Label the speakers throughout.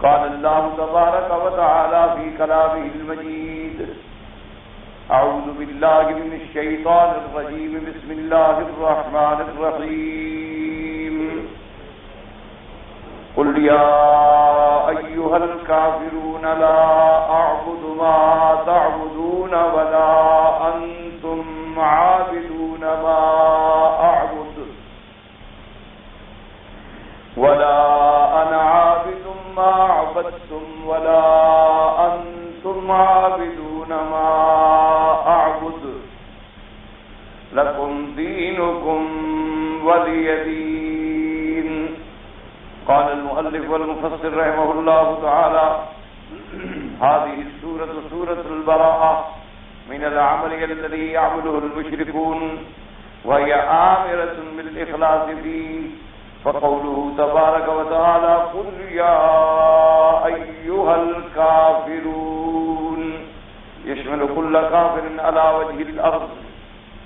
Speaker 1: قال الله تبارك وتعالى في كلامه المجيد: أعوذ بالله من الشيطان الرجيم. بسم الله الرحمن الرحيم. قل يا أيها الكافرون لا أعبد ما تعبدون ولا أنتم عابدون ما أعبد ولا أنا عابد ما عبدتم ولا أنتم عابدون ما أعبد لكم دينكم ولي دين. قال المؤلف والمفسر رحمه الله تعالى: هذه السورة سورة البراءة من العمل الذي يعمله المشركون، وهي آمرة بالإخلاص فيه. فقوله تبارك وتعالى: قل يا أيها الكافرون يشمل كل كافر على وجه الأرض،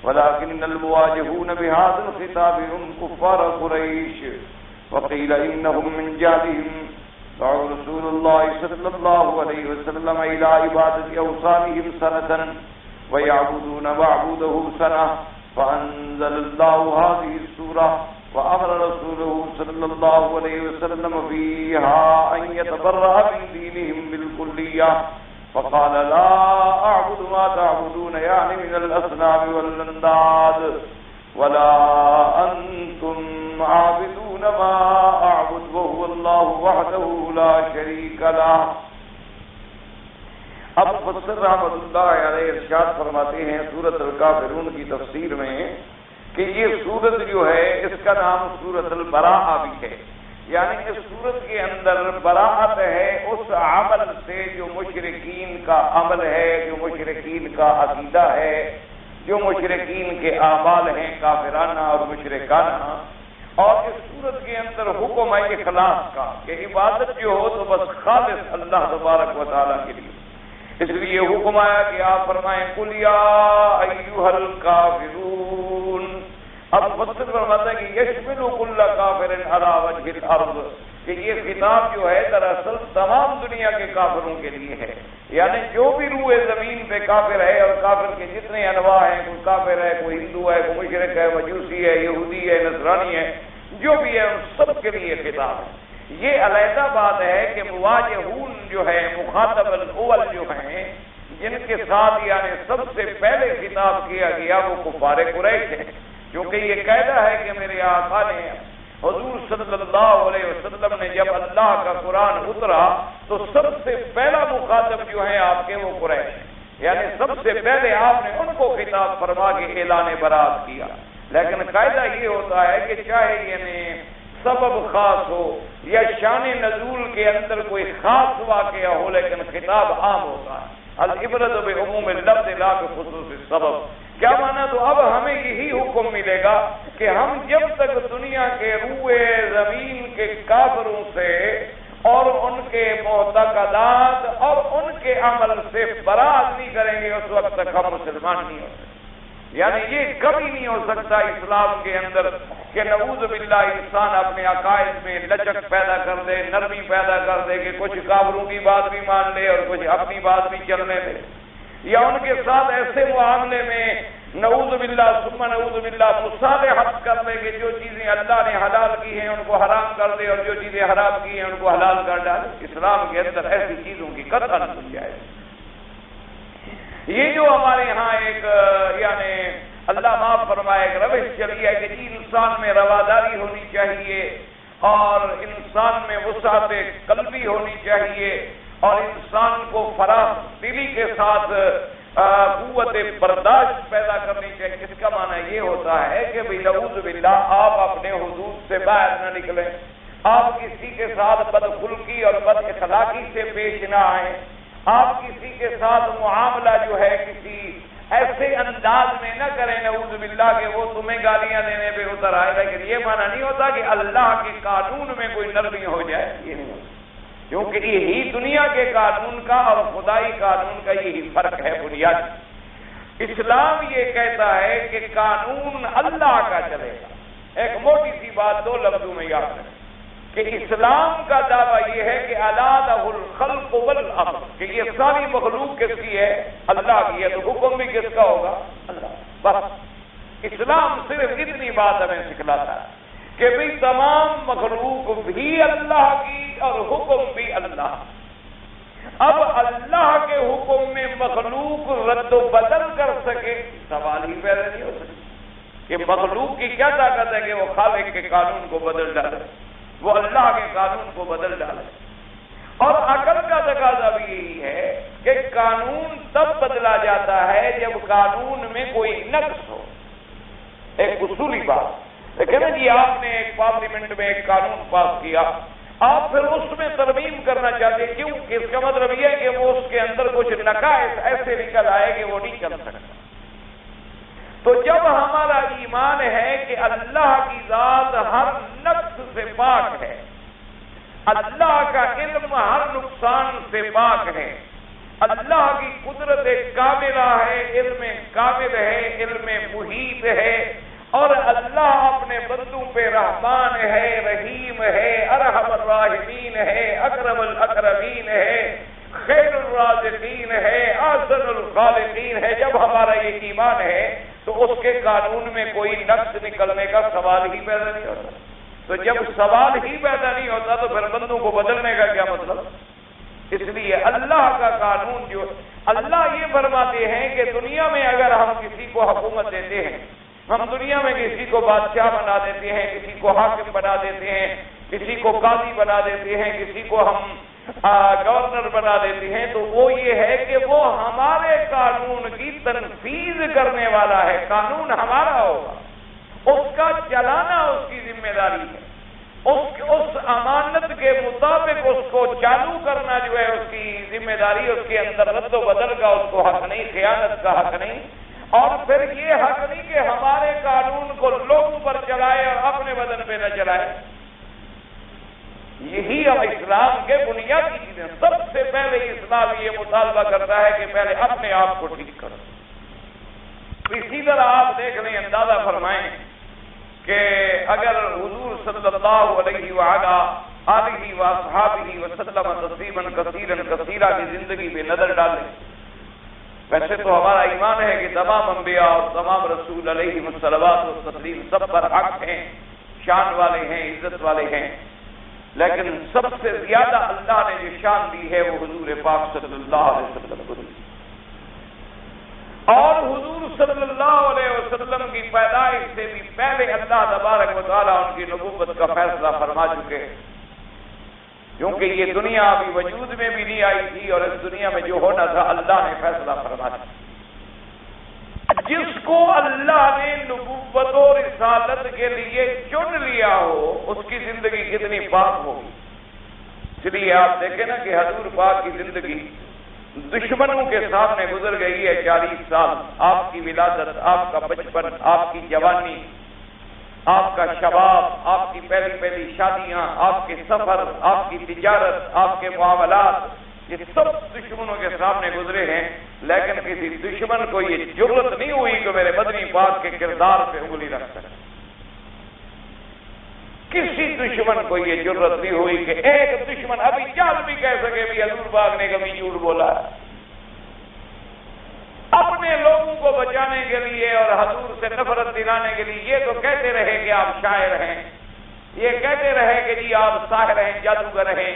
Speaker 1: ولكن المواجهون بهذا الخطاب هم كفار قريش، وقيل إنهم من جهلهم دعوا رسول الله صلى الله عليه وسلم إلى عبادة أوثانهم سنة ويعبدون معبوده سنة، فأنزل الله هذه السورة وأمر رسوله صلى الله عليه وسلم فيها أن يتبرأ من دينهم بالكلية، فقال: لا أعبد ما تعبدون، يعني من الأصنام والأنداد، ولا أنتم عابدون ما أعبد وهو الله وحده لا شريك له. اب مفسر رحمۃ اللہ علیہ ارشاد فرماتے ہیں سورۃ الکافرون کی تفسیر میں کہ یہ سورت جو ہے اس کا نام سورۃ البراءہ بھی ہے، یعنی اس سورت کے اندر براءت ہے اس عمل سے جو مشرکین کا عمل ہے، جو مشرکین کا عقیدہ ہے، جو مشرکین کے اعمال ہیں کافرانہ اور مشرکانہ. اور اس سورت کے اندر حکم ہے اخلاص کا کہ عبادت جو ہو تو بس خالص اللہ تبارک و تعالیٰ کے لیے. اس لیے حکم آیا کہ آپ فرمائیں: قل یا ایھا الکافرون. اب مفسر فرماتا ہے کہ یشمل کل کافر علی وجہ الارض، کہ یہ خطاب جو ہے دراصل تمام دنیا کے کافروں کے لیے ہے، یعنی جو بھی روئے زمین پہ کافر ہے، اور کافر کے جتنے انواع ہیں، کوئی کافر ہے، کوئی ہندو ہے، کوئی مشرک ہے، مجوسی ہے، یہودی ہے، نصرانی ہے، جو بھی ہے ان سب کے لیے خطاب ہے. یہ علیحدہ بات ہے کہ مواجہون جو ہے مخاطب الاول جو ہیں جن کے ساتھ یعنی سب سے پہلے خطاب کیا گیا وہ کفار قریش ہیں، کیونکہ یہ قاعدہ ہے کہ میرے آقا نے حضور صلی اللہ علیہ وسلم نے جب اللہ کا قرآن اترا تو سب سے پہلا مخاطب جو ہیں آپ کے وہ قریش ہیں، یعنی سب سے پہلے آپ نے ان کو خطاب فرما کے اعلان برات کیا. لیکن قاعدہ یہ ہوتا ہے کہ چاہے یعنی سبب خاص ہو یا شان نزول کے اندر کوئی خاص واقعہ ہو، لیکن خطاب عام ہوتا ہے. العبرۃ بعموم اللفظ لا بخصوص السبب. کیا مانا؟ تو اب ہمیں یہی حکم ملے گا کہ ہم جب تک دنیا کے روئے زمین کے کافروں سے اور ان کے معتقدات اور ان کے عمل سے برات نہیں کریں گے اس وقت تک ہم مسلمان نہیں ہو سکتے. یعنی یہ کبھی نہیں ہو سکتا اسلام کے اندر کہ نعوذ باللہ انسان اپنے عقائد میں لچک پیدا کر دے، نرمی پیدا کر دے کہ کچھ کافروں کی بات بھی مان لے اور کچھ اپنی بات بھی چلنے دے، یا ان کے ساتھ ایسے معاملے میں نعوذ باللہ ثم نعوذ باللہ مصالحت کر لے کہ جو چیزیں اللہ نے حلال کی ہیں ان کو حرام کر دے اور جو چیزیں حرام کی ہیں ان کو حلال کر ڈالے. اسلام کے اندر ایسی چیزوں کی قطعاً گنجائش. یہ جو ہمارے ہاں ایک یعنی اللہ معاف فرمائے ایک روش چلی ہے کہ جی انسان میں رواداری ہونی چاہیے اور انسان میں وسعت قلبی ہونی چاہیے اور انسان کو فراخ دلی کے ساتھ قوت برداشت پیدا کرنی چاہیے. اس کا معنی یہ ہوتا ہے کہ نعوذ باللہ آپ اپنے حدود سے باہر نہ نکلیں، آپ کسی کے ساتھ بدخلقی اور بد اخلاقی سے پیش نہ آئیں، آپ کسی کے ساتھ معاملہ جو ہے کسی ایسے انداز میں نہ کریں نعوذ باللہ کہ وہ تمہیں گالیاں دینے پہ اتر آئے. لیکن یہ معنی نہیں ہوتا کہ اللہ کے قانون میں کوئی نرمی ہو جائے، یہ نہیں ہوتا، کیونکہ یہی دنیا کے قانون کا اور خدائی قانون کا یہی فرق ہے بنیادی. اسلام یہ کہتا ہے کہ قانون اللہ کا چلے گا. ایک موٹی سی بات دو لفظوں میں یاد رکھیں، کہ اسلام کا دعویٰ یہ ہے کہ الا لہ الخلق والامر، کہ یہ ساری مخلوق کس کی ہے؟ اللہ کی ہے، تو حکم بھی کس کا ہوگا؟ اللہ۔ بس اسلام صرف اتنی بات ہمیں سکھلاتا ہے کہ بھئی تمام مخلوق بھی اللہ کی اور حکم بھی اللہ۔ اب اللہ کے حکم میں مخلوق رد و بدل کر سکے، سوال ہی پیدا نہیں ہو سکتا کہ مخلوق کی کیا طاقت ہے کہ وہ خالق کے قانون کو بدل ڈالے، وہ اللہ کے قانون کو بدل ڈالے۔ اور عقل کا تقاضا بھی یہی ہے کہ قانون تب بدلا جاتا ہے جب قانون میں کوئی نقص ہو۔ ایک اصولی بات ہے کہ جی آپ نے ایک پارلیمنٹ میں ایک قانون پاس کیا، آپ پھر اس میں ترمیم کرنا چاہتے ہیں، کیوں؟ کہ اس کا مطلب یہ ہے کہ وہ اس کے اندر کچھ نقائص ایسے نکل آئے کہ وہ نہیں چل سکتا۔ تو جب ہمارا ایمان ہے کہ اللہ کی ذات ہر نقص سے پاک ہے، اللہ کا علم ہر نقصان سے پاک ہے، اللہ کی قدرت کاملہ ہے، علم کامل ہے، علم محیط ہے، اور اللہ اپنے بندوں پہ رحمان ہے، رحیم ہے، ارحم الراحمین ہے، اکرم الاکرمین ہے، خیر الرازقین ہے، احسن الخالقین ہے، جب ہمارا یہ ایمان ہے تو اس کے قانون میں کوئی نقص نکلنے کا سوال ہی پیدا نہیں ہوتا۔ تو جب سوال ہی پیدا نہیں ہوتا تو پھر بندوں کو بدلنے کا کیا مطلب؟ اس لیے اللہ کا قانون جو اللہ یہ فرماتے ہیں کہ دنیا میں اگر ہم کسی کو حکومت دیتے ہیں، ہم دنیا میں کسی کو بادشاہ بنا دیتے ہیں، کسی کو حاکم بنا دیتے ہیں، کسی کو قاضی بنا دیتے ہیں، کسی کو ہم گورنر بنا دیتے ہیں، تو وہ یہ ہے کہ وہ ہمارے قانون کی تنفیذ کرنے والا ہے، قانون ہمارا ہوگا، اس کا چلانا اس کی ذمہ داری ہے، اس امانت کے مطابق اس کو چالو کرنا جو ہے اس کی ذمہ داری، اس کے اندر رد و بدل کا اس کو حق نہیں، خیانت کا حق نہیں، اور پھر یہ حق نہیں کہ ہمارے قانون کو لوگوں پر چلائے اور اپنے بدن پہ نہ چلائے۔ یہی اب اسلام کے بنیادی چیزیں، سب سے پہلے اسلام یہ مطالبہ کرتا ہے کہ پہلے اپنے آپ کو ٹھیک کرو۔ اسی طرح آپ دیکھ لیں، اندازہ فرمائیں کہ اگر حضور صلی اللہ علیہ وآلہ وصحبہ وسلم تسلیما کثیرا کثیرا کی زندگی پہ نظر ڈالیں، ویسے تو ہمارا ایمان ہے کہ تمام انبیاء اور تمام رسول علیہ الصلوات والتسلیم سب پر حق ہیں، شان والے ہیں، عزت والے ہیں، لیکن سب سے زیادہ اللہ نے جو شان دی ہے وہ حضور پاک صلی اللہ علیہ وسلم کو دی، اور حضور صلی اللہ علیہ وسلم کی پیدائش سے بھی پہلے اللہ تبارک و تعالیٰ ان کی نبوت کا فیصلہ فرما چکے ہیں، کیونکہ یہ دنیا ابھی وجود میں بھی نہیں آئی تھی، اور اس دنیا میں جو ہونا تھا اللہ نے فیصلہ فرما دیا۔ جس کو اللہ نے نبوت و رسالت کے لیے چن لیا ہو اس کی زندگی کتنی پاک ہوگی۔ اس لیے آپ دیکھیں نا کہ حضور پاک کی زندگی دشمنوں کے سامنے گزر گئی ہے 40 سال، آپ کی ولادت، آپ کا بچپن، آپ کی جوانی، آپ کا شباب، آپ کی پہلی شادیاں، آپ کے سفر، آپ کی تجارت، آپ کے معاملات، یہ سب دشمنوں کے سامنے گزرے ہیں، لیکن کسی دشمن کو یہ جرأت نہیں ہوئی کہ میرے مدنی پاک کے کردار پہ انگلی رکھ سکے۔ کسی دشمن کو یہ جرأت نہیں ہوئی کہ ایک دشمن ابھی جال بھی کہہ سکے بھی حضور پاک نے کبھی جھوٹ بولا ہے۔ اپنے لوگوں کو بچانے کے لیے اور حضور سے نفرت دلانے کے لیے یہ تو کہتے رہے کہ آپ شاعر ہیں، یہ کہتے رہے کہ جی آپ ساحر ہیں، جادوگر ہیں،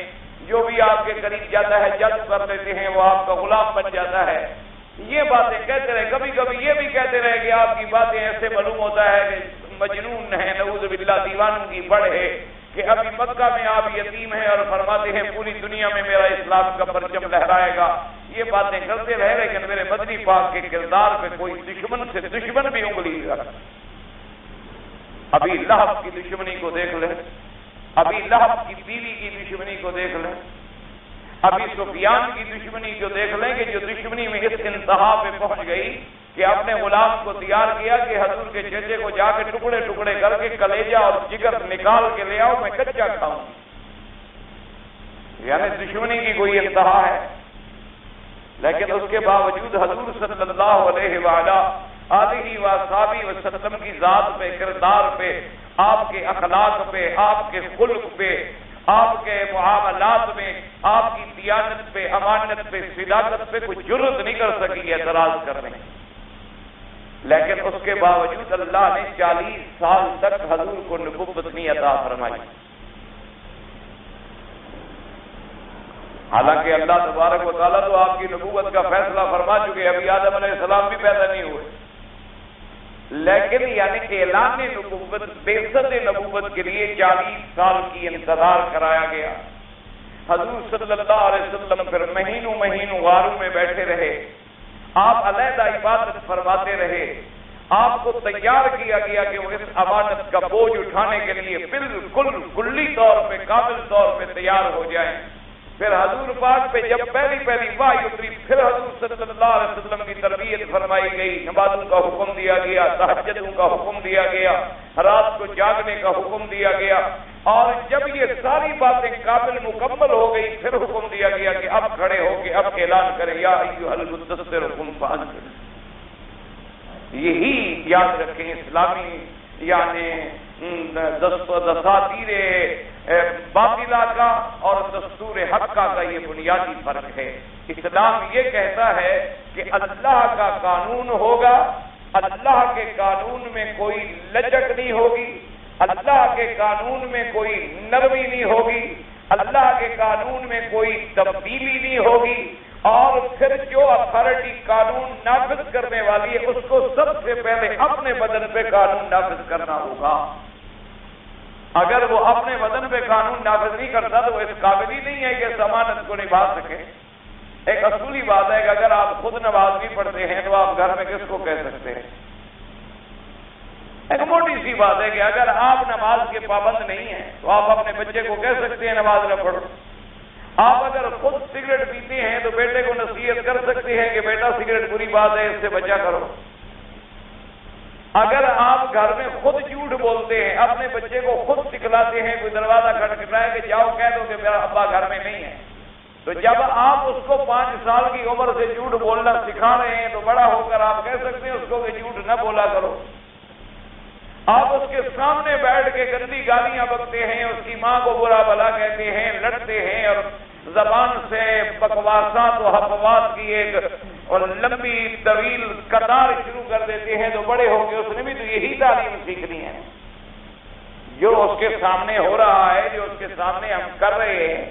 Speaker 1: جو بھی آپ کے قریب جاتا ہے جادو کر لیتے ہیں، وہ آپ کا غلام بن جاتا ہے، یہ باتیں کہتے رہے۔ کبھی کبھی یہ بھی کہتے رہے کہ آپ کی باتیں ایسے معلوم ہوتا ہے کہ مجنون ہے، نعوذ باللہ دیوانوں کی بڑھ ہے، کہ ابھی مکہ میں آپ یتیم ہیں اور فرماتے ہیں پوری دنیا میں میرا اسلام کا پرچم لہرائے گا۔ یہ باتیں کرتے رہے، لیکن میرے مدنی پاک کے کردار پہ کوئی دشمن سے دشمن بھی انگلی رکھ۔ ابھی لہب کی دشمنی کو دیکھ لیں، ابھی لہب کی بیوی کی دشمنی کو دیکھ لیں، ابھی سفیان کی دشمنی کو دیکھ لیں کہ جو دشمنی میں اس انتہا پہ پہنچ گئی کہ اپنے غلام کو تیار کیا کہ حضور کے چچے کو جا کے ٹکڑے ٹکڑے کر کے کلیجہ اور جگر نکال کے لے آؤ، میں کچا کھاؤں۔ یعنی دشمنی کی کوئی انتہا ہے، لیکن اس کے باوجود حضور صلی اللہ علیہ وآلہ وسلم کی ذات پہ، کردار پہ، آپ کے اخلاق پہ، آپ کے خلق پہ، آپ کے معاملات میں، آپ کی دیانت پہ، امانت پہ، صداقت پہ کوئی جرت نہیں کر سکی اعتراض کرنے، لیکن اس کے باوجود اللہ نے 40 سال تک حضور کو نبوت نہیں عطا فرمائی۔ حالانکہ اللہ تبارک و تعالیٰ تو آپ کی نبوت کا فیصلہ فرما چکے، ابھی آدم علیہ السلام بھی پیدا نہیں ہوئے، لیکن یعنی اعلان نبوت، بعثت نبوت کے لیے 40 سال کی انتظار کرایا گیا۔ حضور صلی اللہ علیہ وسلم پھر مہینوں غاروں میں بیٹھے رہے، آپ علیحدہ عبادت فرماتے رہے، آپ کو تیار کیا گیا کہ وہ اس امانت کا بوجھ اٹھانے کے لیے بالکل کلی طور پہ، کامل طور پہ تیار ہو جائیں۔ پھر حضور پاک پہ جب پہلی وحی اتری، پھر حضور صلی اللہ علیہ وسلم کی تربیت فرمائی گئی، نمازوں کا حکم دیا گیا، تہجدوں کا حکم دیا گیا، رات کو جاگنے کا حکم دیا گیا، اور جب یہ ساری باتیں قابل مکمل ہو گئی، پھر حکم دیا گیا کہ اب کھڑے ہو کے اب اعلان کریں، یا ایھا المدثر قم فانذر۔ یہی یاد رکھیں، اسلامی یعنی دساتیر باطلہ کا اور دستور حق کا یہ بنیادی فرق ہے۔ اسلام یہ کہتا ہے کہ اللہ کا قانون ہوگا، اللہ کے قانون میں کوئی لچک نہیں ہوگی، اللہ کے قانون میں کوئی نرمی نہیں ہوگی، اللہ کے قانون میں کوئی تبدیلی نہیں ہوگی، اور پھر جو اتھارٹی قانون نافذ کرنے والی ہے اس کو سب سے پہلے اپنے بدن پہ قانون نافذ کرنا ہوگا۔ اگر وہ اپنے بدن پہ قانون نافذ نہیں کرتا تو وہ اس قابل ہی نہیں ہے کہ ضمانت کو نبھا سکے۔ ایک اصولی بات ہے کہ اگر آپ خود نماز نہیں پڑھتے ہیں تو آپ گھر میں کس کو کہہ سکتے ہیں؟ ایک موٹی سی بات ہے کہ اگر آپ نماز کے پابند نہیں ہیں تو آپ اپنے بچے کو کہہ سکتے ہیں نماز نہ پڑھو۔ آپ اگر خود سگریٹ پیتے ہیں تو بیٹے کو نصیحت کر سکتے ہیں کہ بیٹا سگریٹ بری بات ہے، اس سے بچا کرو۔ اگر آپ گھر میں خود جھوٹ بولتے ہیں، اپنے بچے کو خود سکھلاتے ہیں، کوئی دروازہ کھٹکھٹائے کہ جاؤ کہہ دو کہ میرا ابا گھر میں نہیں ہے، تو جب آپ اس کو 5 سال کی عمر سے جھوٹ بولنا سکھا رہے ہیں تو بڑا ہو کر آپ کہہ سکتے ہیں اس کو کہ جھوٹ نہ بولا کرو۔ آپ اس کے سامنے بیٹھ کے گندی گالیاں بکتے ہیں، اس کی ماں کو برا بھلا کہتے ہیں، لڑتے ہیں، اور زبان سے بکواسات و حفوات کی ایک اور لمبی طویل قطار شروع کر دیتے ہیں، تو بڑے ہو کے اس نے بھی تو یہی تعلیم سیکھنی ہے جو اس کے سامنے ہو رہا ہے، جو اس کے سامنے ہم کر رہے ہیں۔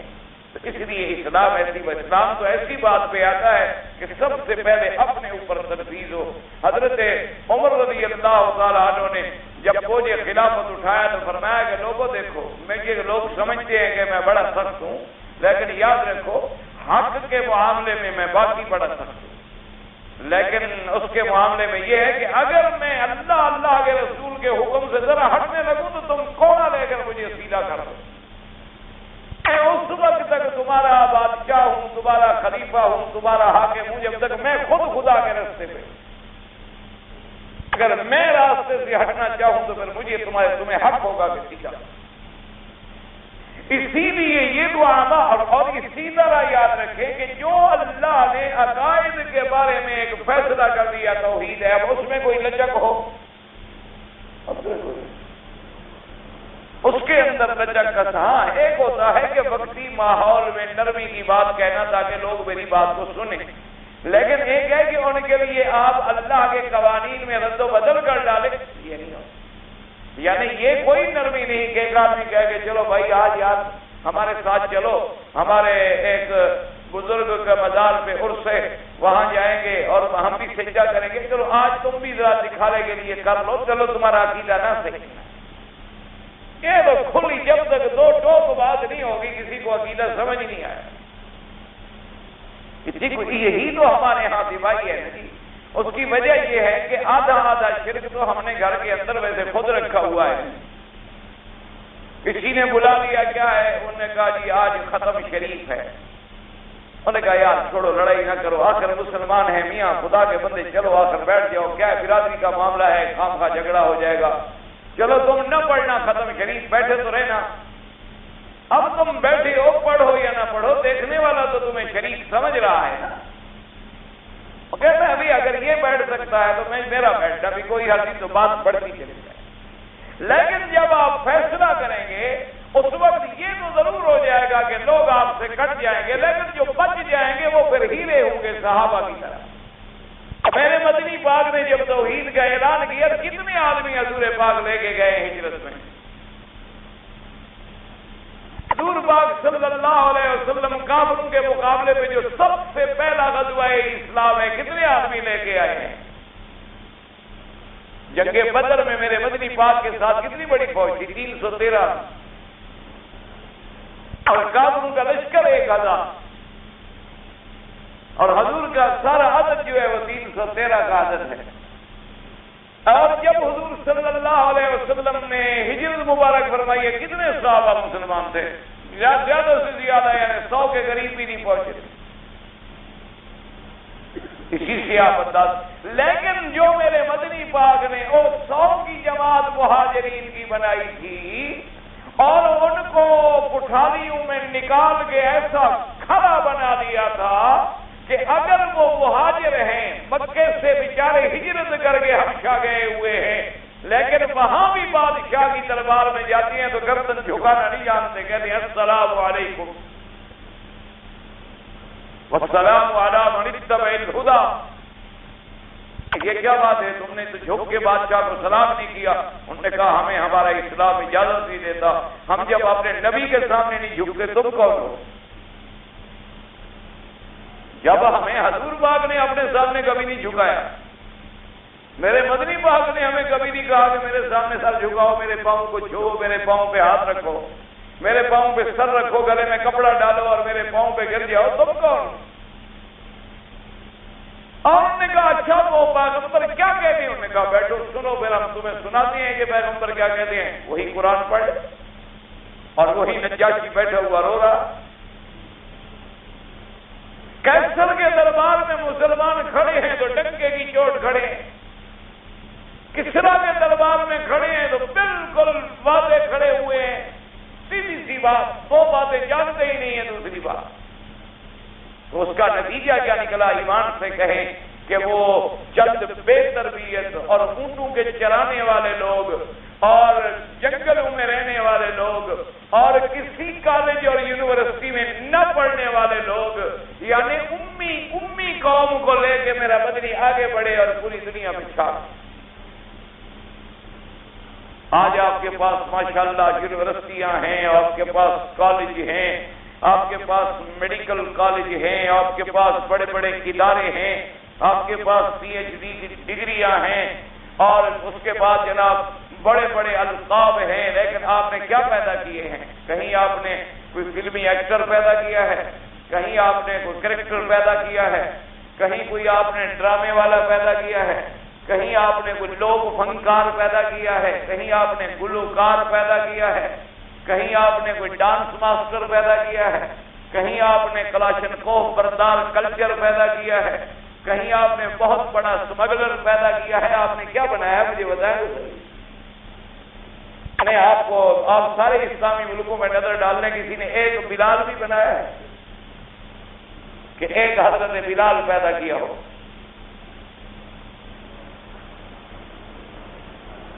Speaker 1: اس لیے اسلام تو ایسی بات پہ آتا ہے کہ سب سے پہلے اپنے اوپر تنفیذ ہو۔ حضرت عمر رضی اللہ تعالیٰ عنہ نے جب بوجھ خلافت اٹھایا تو فرمایا کہ لوگوں دیکھو، مجھے لوگ سمجھتے ہیں کہ میں بڑا سخت ہوں، لیکن یاد رکھو حق کے معاملے میں میں باقی بڑا سخت ہوں، لیکن اس کے معاملے میں یہ ہے کہ اگر میں اللہ کے رسول کے حکم سے ذرا ہٹنے لگوں تو تم کوڑا لے کر مجھے سیدھا کر دو۔ میں اس وقت تک تمہارا بادشاہ ہوں، تمہارا خلیفہ ہوں، تمہارا حاکم ہوں جب تک میں خود خدا کے راستے پہ، اگر میں راستے سے ہٹنا چاہوں تو پھر مجھے تمہیں حق ہوگا کہ سیدھا۔ اسی لیے یہ دعا اور اسی طرح یاد رکھیں کہ جو اللہ نے عقائد کے بارے میں ایک فیصلہ کر دیا توحید ہے، اب اس میں کوئی لچک ہو، اس کے اندر لچک کا ہاں ایک ہوتا ہے کہ وقتی ماحول میں نرمی کی بات کہنا تاکہ لوگ میری بات کو سنیں، لیکن ایک ہے کہ ان کے لیے آپ اللہ کے قوانین میں رد و بدل کر ڈالیں، یہ نہیں ہوتا۔ یعنی یہ کوئی نرمی نہیں کہ ایک آدمی کہے کہ چلو بھائی آج یار ہمارے ساتھ چلو، ہمارے ایک بزرگ کا مزار پہ عرس ہے، وہاں جائیں گے اور ہم بھی سجدہ کریں گے، چلو آج تم بھی ذرا دکھانے کے لیے کر لو، چلو تمہارا عقیدہ نہ صحیح۔ یہ تو کھلی جب تک دو ٹوک بات نہیں ہوگی کسی کو عقیدہ سمجھ نہیں آیا۔ یہی تو ہمارے ہاں دیوائی ہے نہیں، اس کی وجہ یہ ہے کہ آدھا شرک تو ہم نے گھر کے اندر ویسے خود رکھا ہوا ہے۔ کسی نے بلا لیا کیا ہے، انہوں نے کہا جی آج ختم شریف ہے، انہوں نے کہا یار چھوڑو لڑائی نہ کرو، آخر مسلمان ہیں میاں خدا کے بندے، چلو آخر بیٹھ جاؤ، کیا ہے برادری کا معاملہ ہے، خام خواہ جھگڑا ہو جائے گا، چلو تم نہ پڑھنا ختم شریف، بیٹھے تو رہنا۔ اب تم بیٹھے ہو، پڑھو یا نہ پڑھو، دیکھنے والا تو تمہیں شریف سمجھ رہا ہے نا۔ وہ کہتا ہے ابھی اگر یہ بیٹھ سکتا ہے تو میں میرا بیٹھنا بھی کوئی حل نہیں، تو بات بڑھتی چلی جائے۔ لیکن جب آپ فیصلہ کریں گے اس وقت یہ تو ضرور ہو جائے گا کہ لوگ آپ سے کٹ جائیں گے، لیکن جو بچ جائیں گے وہ پھر ہیرے ہوں گے صحابہ کی طرح۔ میرے مدنی پاک نے جب توحید کا اعلان کیا کتنے آدمی حضور پاک لے کے گئے ہجرت میں؟ حضور پاک صلی اللہ علیہ وسلم کافروں کے مقابلے میں جو سب سے پہلا غزوہ اسلام ہے، کتنے آدمی لے کے آئے ہیں؟ جنگ بدر میں میرے مدنی پاک کے ساتھ کتنی بڑی فوج تھی؟ 313، اور کافروں کا لشکر 1000، اور حضور کا سارا عدد جو ہے وہ 313 کا عدد ہے۔ اور جب حضور صلی اللہ علیہ وسلم نے ہجرت مبارک فرمائی ہے، کتنے صحابہ مسلمان تھے؟ زیادہ سے زیادہ یعنی 100 کے قریب بھی نہیں پہنچے، اسی سے آپ انداز۔ لیکن جو میرے مدنی پاک نے وہ 100 کی جماعت مہاجرین کی بنائی تھی اور ان کو پٹھاریوں میں نکال کے ایسا کھڑا بنا دیا تھا کہ اگر وہ مہاجر ہیں، مکے سے بیچارے ہجرت کر کے حبشہ گئے ہوئے ہیں، لیکن وہاں بھی بادشاہ کی دربار میں جاتی ہیں تو گردن جھکانا نہیں جانتے، کہتے ہیں السلام علیکم والسلام علی من اتبع الہدی۔ یہ کیا بات ہے، تم نے تو جھک کے بادشاہ کو سلام نہیں کیا؟ انہوں نے کہا ہمیں ہمارا اسلام اجازت نہیں دیتا، ہم جب اپنے نبی کے سامنے نہیں جھکتے تم کون ہو؟ جب ہمیں حضور پاک نے اپنے سامنے کبھی نہیں جھکایا، میرے مدنی پاک نے ہمیں کبھی نہیں کہا کہ میرے سامنے سر جھکاؤ، میرے پاؤں کو چھو، میرے پاؤں پہ ہاتھ رکھو، میرے پاؤں پہ سر رکھو، گلے میں کپڑا ڈالو اور میرے پاؤں پہ گر جاؤ، تم کون؟ اور انہوں نے کہا اچھا وہ پیغمبر کیا کہتے ہیں؟ انہوں نے کہا بیٹھو سنو، پھر ہم تمہیں سناتے ہیں کہ پیغمبر کیا کہتے ہیں۔ وہی قرآن پڑھ اور وہی نجاشی بیٹھا ہوا رو رہا۔ کیسر کے دربار میں مسلمان کھڑے ہیں تو ڈنکے کی چوٹ کھڑے ہیں، کسرا کے دربار میں کھڑے ہیں تو بالکل واضح کھڑے ہوئے ہیں، سیدھی سی بات، وہ باتیں جانتے ہی نہیں ہیں۔ دوسری بات تو اس کا نتیجہ کیا نکلا؟ ایمان سے کہیں کہ وہ چند بے تربیت اور اونٹوں کے چرانے والے لوگ اور جنگلوں میں رہنے والے لوگ اور کسی کالج اور یونیورسٹی میں نہ پڑھنے والے لوگ، یعنی امی قوم کو لے کے میرا مدنی آگے بڑھے اور پوری دنیا میں چھا۔ آج آپ کے پاس ماشاءاللہ یونیورسٹیاں ہیں، آپ کے پاس کالج ہیں، آپ کے پاس میڈیکل کالج ہیں، آپ کے پاس بڑے بڑے ادارے ہیں، آپ کے پاس PhD کی ڈگریاں ہیں، اور اس کے بعد جناب بڑے بڑے القاب ہیں، لیکن آپ نے کیا پیدا کیے ہیں؟ کہیں آپ نے کوئی فلمی ایکٹر پیدا کیا ہے، کہیں آپ نے کوئی کریکٹر پیدا کیا ہے، کہیں کوئی آپ نے ڈرامے والا پیدا کیا ہے، کہیں آپ نے کوئی لوک فنکار پیدا کیا ہے، کہیں آپ نے گلوکار پیدا کیا ہے، کہیں آپ نے کوئی ڈانس ماسٹر پیدا کیا ہے، کہیں آپ نے کلاشنکوف بردار کلچر پیدا کیا ہے، کہیں آپ نے بہت بڑا اسمگلر پیدا کیا ہے۔ آپ نے کیا بنایا ہے مجھے بتائیں؟ آپ سارے اسلامی ملکوں میں نظر ڈالنے کسی نے ایک بلال بھی بنایا ہے کہ ایک حضرت بلال پیدا کیا ہو؟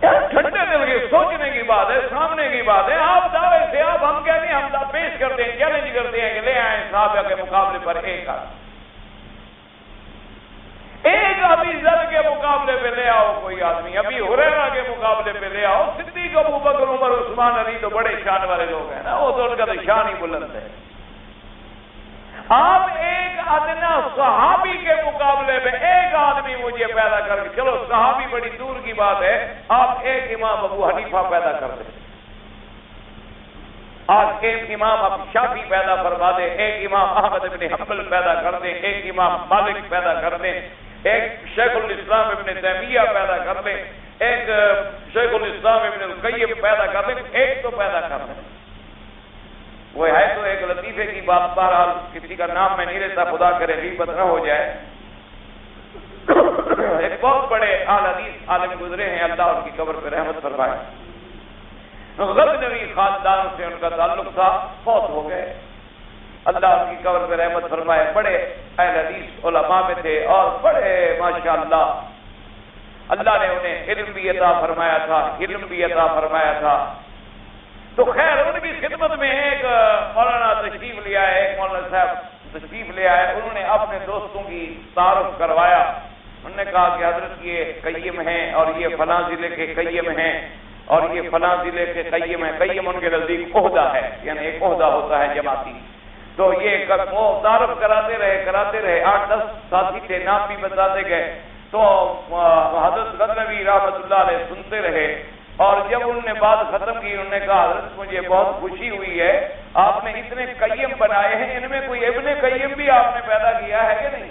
Speaker 1: ٹھنڈے دل کے سوچنے کی بات ہے، سامنے کی بات ہے۔ آپ دعوے سے ہم کہتے ہیں، ہم پیش کرتے ہیں، چیلنج کرتے ہیں کہ لے آئیں صحابہ کے مقابلے پر ایک ابھی ذر کے مقابلے پہ لے آؤ کوئی آدمی، ابھی ہریرہ کے مقابلے پہ لے آؤ، صدیق ابوبکر عمر عثمان علی تو بڑے شان والے لوگ ہیں نا، وہ تو ان کا تو شان ہی بلند ہے۔ آپ ایک ادنا صحابی کے مقابلے میں ایک آدمی مجھے پیدا کر کے، چلو صحابی بڑی دور کی بات ہے، آپ ایک امام ابو حنیفہ پیدا کر دیں، آج ایک امام ابو شافعی پیدا فرما دیں، ایک امام احمد بن حنبل پیدا کر دیں، ایک امام مالک پیدا کر دیں، ایک شیخ الاسلام ابن تیمیہ پیدا کر دیں، ایک شیخ الاسلام ابن القیم پیدا کر دیں، ایک تو پیدا کر دیں۔ وہ ہے تو ایک لطیفے کی بات، بہرحال کسی کا نام میں نہیں لیتا، خدا کرے غیبت نہ ہو جائے۔ ایک بہت بڑے حدیث عالم گزرے ہیں، اللہ ان کی قبر پہ رحمت فرمائے۔ غزنوی خاندان سے ان کا تعلق تھا، فوت ہو گئے، اللہ ان کی قبر پہ رحمت فرمائے۔ بڑے اہل حدیث علماء میں تھے اور بڑے ماشاءاللہ اللہ نے انہیں علم بھی عطا فرمایا تھا، علم بھی عطا فرمایا تھا۔ تو خیر ان کی خدمت میں ایک مولانا تشریف لے آئے، ایک مولانا صاحب تشریف لے آئے، انہوں نے اپنے دوستوں کی تعارف کروایا. انہوں نے کہا کہ حضرت یہ قیم ہیں اور یہ فلاں ضلع کے قیم ہیں اور یہ فلاں ضلع کے قیم ہیں. قیم ان کے نزدیک عہدہ ہے، یعنی ایک عہدہ ہوتا ہے جماعتی. تو یہ وہ تعارف کراتے رہے 8-10 ساتھی تھے، نام بھی بتاتے گئے. تو حضرت غزنوی رحمۃ اللہ علیہ سنتے رہے، اور جب انہوں نے بات ختم کی انہوں نے کہا حضرت مجھے بہت خوشی ہوئی ہے، آپ نے اتنے قیم بنائے ہیں، ان میں کوئی ابن قیم بھی آپ نے پیدا کیا ہے کہ نہیں؟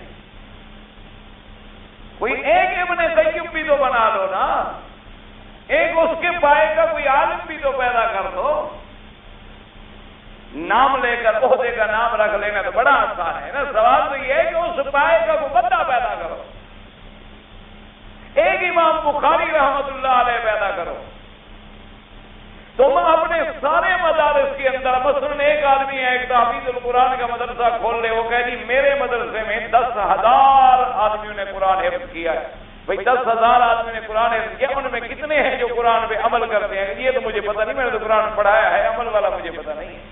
Speaker 1: کوئی ایک ابن قیم بھی تو بنا دو نا، ایک اس کے پائے کا کوئی عالم بھی تو پیدا کر دو. نام لے کر عہدے کا نام رکھ لینا تو بڑا آسان ہے نا. سوال تو یہ ہے کہ اس پائے کا کوئی بندہ پیدا کرو. ایک امام بخاری رحمت اللہ علیہ پیدا کرو. تم اپنے سارے مدارس کے اندر مثلاً ایک آدمی ہے، ایک تحفیظ القرآن کا مدرسہ کھول لے، وہ کہے جی میرے مدرسے میں 10,000 آدمیوں نے قرآن حفظ کیا ہے. بھئی 10,000 آدمی نے قرآن حفظ کیا، ان میں کتنے ہیں جو قرآن پہ عمل کرتے ہیں؟ یہ تو مجھے پتہ نہیں، میں نے تو قرآن پڑھایا ہے، عمل والا مجھے پتہ نہیں ہے.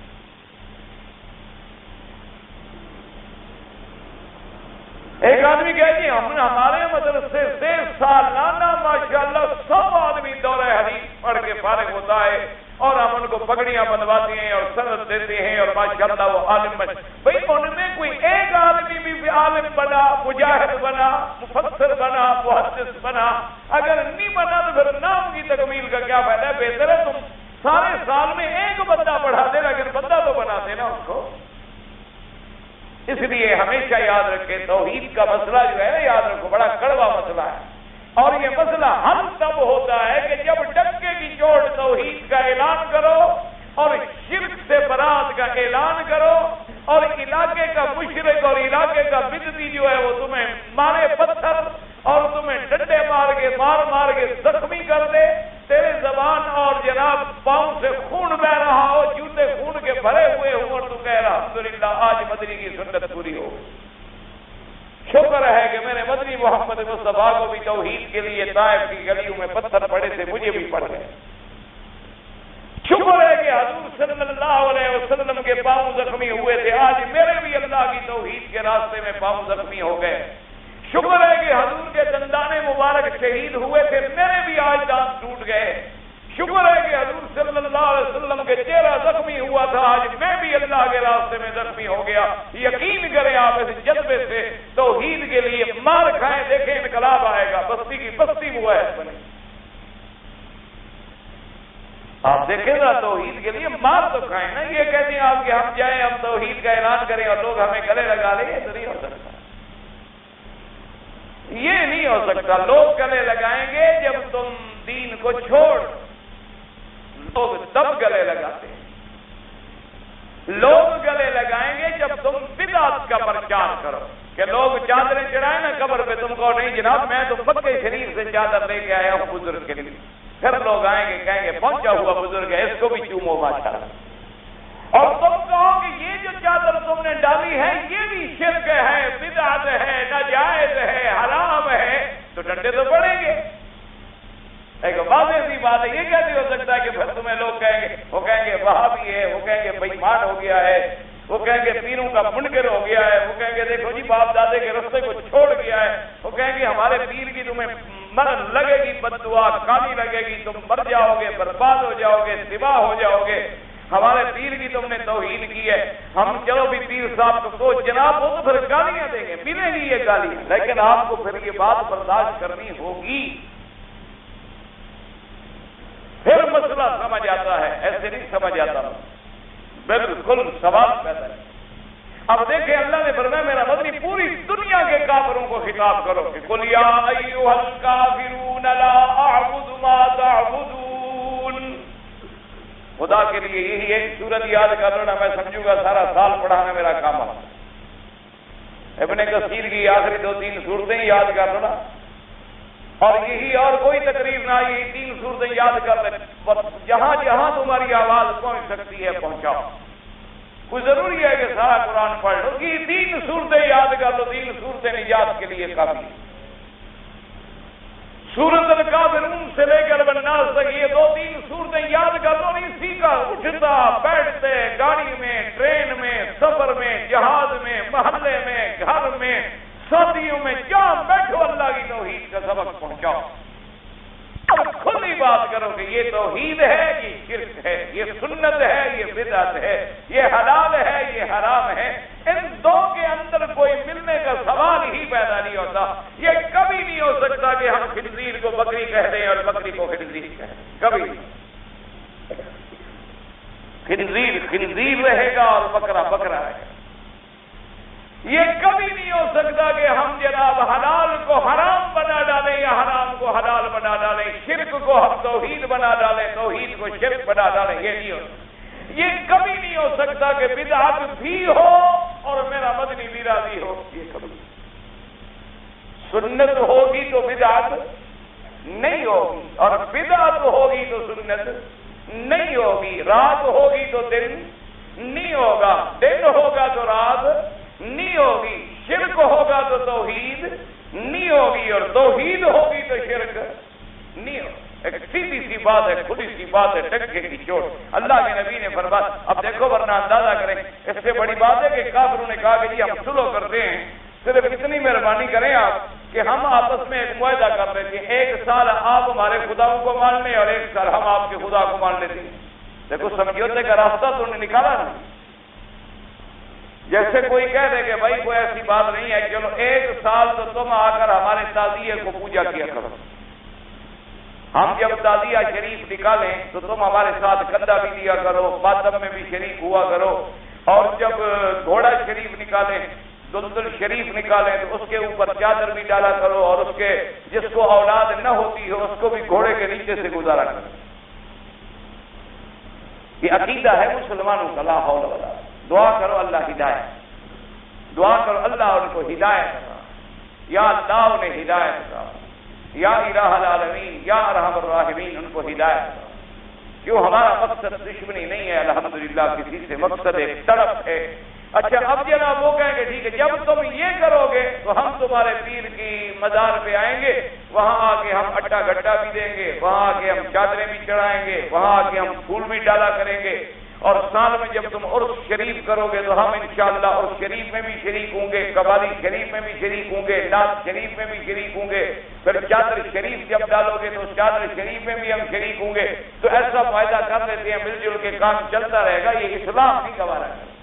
Speaker 1: ایک آدمی کہے جی ہمارے مدرسے سے سالانہ ماشاءاللہ 100 آدمی دورہ حدیث پڑھ کے فارغ ہوتا ہے، اور ہم ان کو پگڑیاں بنواتے ہیں اور سند دیتے ہیں، اور ماشاءاللہ وہ عالم بن. بھئی ان میں کوئی ایک آدمی بھی عالم بنا، مجاہد بنا، مفسر بنا، محدث بنا؟ اگر نہیں بنا تو پھر نام کی تکمیل کا کیا فائدہ ہے؟ بہتر ہے تم سارے سال میں ایک بندہ پڑھا دے، لیکن بندہ تو بنا دینا اس کو. اس لیے ہمیشہ یاد رکھیں توحید کا مسئلہ جو ہے یاد رکھو بڑا کڑوا مسئلہ ہے، اور یہ مسئلہ حل تب ہوتا ہے کہ جب ڈنکے کی چوٹ توحید کا اعلان کرو اور شرک سے برات کا اعلان کرو، اور علاقے کا مشرک اور علاقے کا بدعتی جو ہے وہ تمہیں مارے پتھر اور تمہیں ڈنڈے مار کے زخمی کر دے، تیرے زبان اور جناب پاؤں سے خون بہ رہا ہو، جوتے خون کے بھرے ہوئے ہوں، اور تو کہہ رہا الحمدللہ آج مدنی کی سنت پوری ہو. شکر ہے کہ میرے مدنی محمد مصطفیٰ کو بھی توحید کے لیے طائف کی گلیوں میں پتھر پڑے تھے، مجھے بھی پڑ گئے. شکر ہے کہ حضور صلی اللہ علیہ وسلم کے پاؤں زخمی ہوئے تھے، آج میرے بھی اللہ کی توحید کے راستے میں پاؤں زخمی ہو گئے. شکر ہے کہ حضور کے دندان مبارک شہید ہوئے تھے، میرے بھی آج دانت ٹوٹ گئے. شکر ہے کہ حضور صلی اللہ علیہ وسلم کے چہرہ زخمی ہوا تھا، آج میں بھی اللہ کے راستے میں زخمی ہو گیا. یقین کریں آپ اس جذبے سے توحید کے لیے مار کھائیں، دیکھیں انقلاب آئے گا، بستی کی بستی وہ ہے بنے. آپ دیکھیں نا توحید کے لیے مار تو کھائیں نا. یہ کہتے ہیں آپ کہ ہم جائیں ہم توحید کا اعلان کریں اور لوگ ہمیں گلے لگا لیں، یہ تو نہیں ہو سکتا. یہ نہیں ہو سکتا. لوگ گلے لگائیں گے جب تم دین کو چھوڑ، لوگ تب گلے لگاتے ہیں. لوگ گلے لگائیں گے جب تم بدعت کا پرچار کرو، کہ لوگ چادریں چڑھائیں نا قبر پہ، تم کہو نہیں جناب میں تو مکے شریف سے چادر لے کے آیا ہوں بزرگ کے لیے. پھر لوگ آئیں گے کہیں گے پہنچا ہوا بزرگ ہے، اس کو بھی چومو ماشاءاللہ. اور تم کہو کہ یہ جو چادر تم نے ڈالی ہے یہ بھی شرک ہے، بدعت ہے، ناجائز ہے، حرام ہے، تو ڈنڈے تو پڑیں گے. ایک واضح سی بات ہے. یہ کیسے ہو سکتا ہے کہ پھر تمہیں لوگ کہیں گے، وہ کہیں گے وہابی ہے، وہ کہیں گے بےایمان ہو گیا ہے، وہ کہیں گے پیروں کا منکر ہو گیا ہے، وہ کہیں گے دیکھو جی باپ دادے کے رستے کو چھوڑ گیا ہے، وہ کہیں گے ہمارے پیر کی تمہیں مرن لگے گی، بد دعا کانی لگے گی، تم مر جاؤ گے، برباد ہو جاؤ گے، تباہ ہو جاؤ گے. ہمارے پیر کی تم نے توہین کی ہے. ہم چلو بھی پیر صاحب کو جناب وہ تو پھر گالیاں دیں گے، ملیں گی یہ گالیاں، لیکن آپ کو پھر یہ بات برداشت کرنی ہوگی. پھر مسئلہ سمجھ آتا ہے، ایسے نہیں سمجھ آتا. بالکل سوال پیدا ہے. اب دیکھیں اللہ نے فرمایا میرا مدنی پوری دنیا کے کافروں کو خطاب کرو کہ قل یا ایھا الکافرون لا اعبد ما تعبدون. خدا کے لیے یہی ایک سورت یاد کر لینا، میں سمجھوں گا سارا سال پڑھانا میرا کام ہے. ابن کثیر کی آخری 2-3 صورتیں یاد کر لینا، اور یہی اور کوئی تقریر نہ، یہی 3 صورتیں یاد کر لینا. جہاں جہاں تمہاری آواز پہنچ سکتی ہے پہنچاؤ. کوئی ضروری ہے کہ سارا قرآن پڑھ لو، کہ 3 صورتیں یاد کر لو، 3 صورتیں نجات کے لیے کافی. سورۃ الکافرون سے لے کر والناس تک یہ 2-3 صورتیں یاد کر دو، نہیں سیکھا، اٹھتا بیٹھتے، گاڑی میں، ٹرین میں، سفر میں، جہاز میں، محلے میں، گھر میں، شادیوں میں، جہاں بیٹھو اللہ کی توحید کا سبق پہنچاؤ اور کھلی بات کرو کہ یہ توحید ہے، یہ شرک ہے، یہ سنت ہے، یہ بدعت ہے، یہ حلال ہے، یہ حرام ہے۔ ان دو کے اندر کوئی ملنے کا سوال ہی پیدا نہیں ہوتا۔ یہ کبھی نہیں ہو سکتا کہ ہم خنزیر کو بکری کہہ دیں اور بکری کو خنزیر کہیں، کبھی نہیں۔ خنزیر خنزیر رہے گا اور بکرا بکرا رہے گا۔ یہ کبھی نہیں ہو سکتا کہ ہم جناب حلال کو حرام بنا ڈالیں یا حرام کو حلال بنا ڈالیں، شرک کو ہم توحید بنا ڈالیں، توحید کو شرک بنا ڈالیں، یہ نہیں ہو سکتا۔ یہ کبھی نہیں ہو سکتا کہ بدعت بھی ہو اور میرا مدنی بھی راضی ہو، یہ کبھی نہیں۔ سنت ہوگی تو بدعت نہیں ہوگی اور بدعت ہوگی تو سنت نہیں ہوگی، رات ہوگی تو دن نہیں ہوگا، دن ہوگا تو رات نہیں ہوگی، شرک ہوگا تو توحید نہیں ہوگی اور توحید ہوگی تو شرک نہیں ہوگی۔ ایک سیدھی سی بات ہے، کھلی سی بات ہے، ٹکے کی چوٹ۔ اللہ کے نبی نے فرمایا، اب دیکھو ورنہ اندازہ کریں، اس سے بڑی بات ہے کہ کافروں نے کہا کہ جی ہم صلح کرتے ہیں، صرف اتنی مہربانی کریں آپ کہ ہم آپس میں ایک معاہدہ کر لیتے ہیں، 1 سال آپ ہمارے خداؤں کو مان لیں اور 1 سال ہم آپ کے خدا کو مان لیتے ہیں۔ دیکھو سمجھوتے کا راستہ تو نے نکالا نا۔ جیسے کوئی کہہ دے کہ بھائی کوئی ایسی بات نہیں ہے، چلو 1 سال تو تم آ کر ہمارے تعزیے کو پوجا کیا کرو، ہم جب تعزیہ شریف نکالیں تو تم ہمارے ساتھ کندھا بھی دیا کرو، ماتم میں بھی شریک ہوا کرو، اور جب گھوڑا شریف نکالیں، دلدل شریف نکالیں تو اس کے اوپر چادر بھی ڈالا کرو، اور اس کے جس کو اولاد نہ ہوتی ہو اس کو بھی گھوڑے کے نیچے سے گزارا کرو۔ یہ عقیدہ ہے مسلمانوں کا، لا حول ولا قوت۔ دعا کرو اللہ ہدایت، دعا کرو اللہ ان کو ہدایت دے، یا اللہ انہیں ہدایت دے، یا الہ العالمین، یا ارحم الراحمین ان کو ہدایت دے۔ کیوں ہمارا مقصد دشمنی نہیں ہے الحمدللہ، کسی سے مقصد ایک طرف ہے۔ اچھا اب جناب وہ کہیں گے ٹھیک ہے جب تم یہ کرو گے تو ہم تمہارے پیر کی مزار پہ آئیں گے، وہاں آ کے ہم اٹا گٹا بھی دیں گے، وہاں آ کے ہم چادریں بھی چڑھائیں گے، وہاں آ کے ہم پھول بھی ڈالا کریں گے، اور سال میں جب تم عرس شریف کرو گے تو ہم انشاءاللہ عرس شریف میں بھی شریک ہوں گے، قوالی شریف میں بھی شریک ہوں گے، نعت شریف میں بھی شریک ہوں گے، پھر چادر شریف جب ڈالو گے تو اس چادر شریف میں بھی ہم شریک ہوں گے۔ تو ایسا فائدہ کر لیتے ہیں، مل جل کے کام چلتا رہے گا۔ یہ اسلام نہیں گوارا ہے۔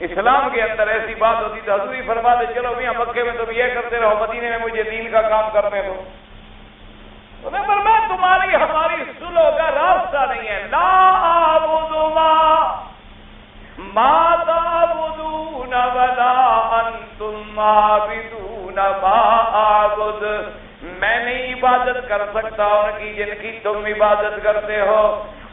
Speaker 1: اسلام کے اندر ایسی بات ہوتی تو حضور ہی فرما دے چلو میاں مکے میں تم یہ کرتے رہو، مدینے میں مجھے دین کا کام کرنے دو۔ انہیں فرمایا تمہاری ہماری صلح کا راستہ نہیں ہے۔ لا اعبد ما تعبدون ولا انتم عابدون ما اعبد، میں نہیں عبادت کر سکتا ان کی جن کی تم عبادت کرتے ہو،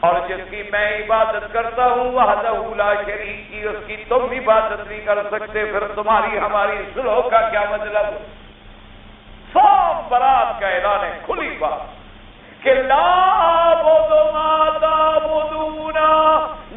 Speaker 1: اور جس کی میں عبادت کرتا ہوں وحدہ لا شریک کی اس کی تم عبادت نہیں کر سکتے، پھر تمہاری ہماری صلح کا کیا مطلب؟ صاف برات کا اعلان ہے، کھلی بات کہ لا اعبد ما تعبدون،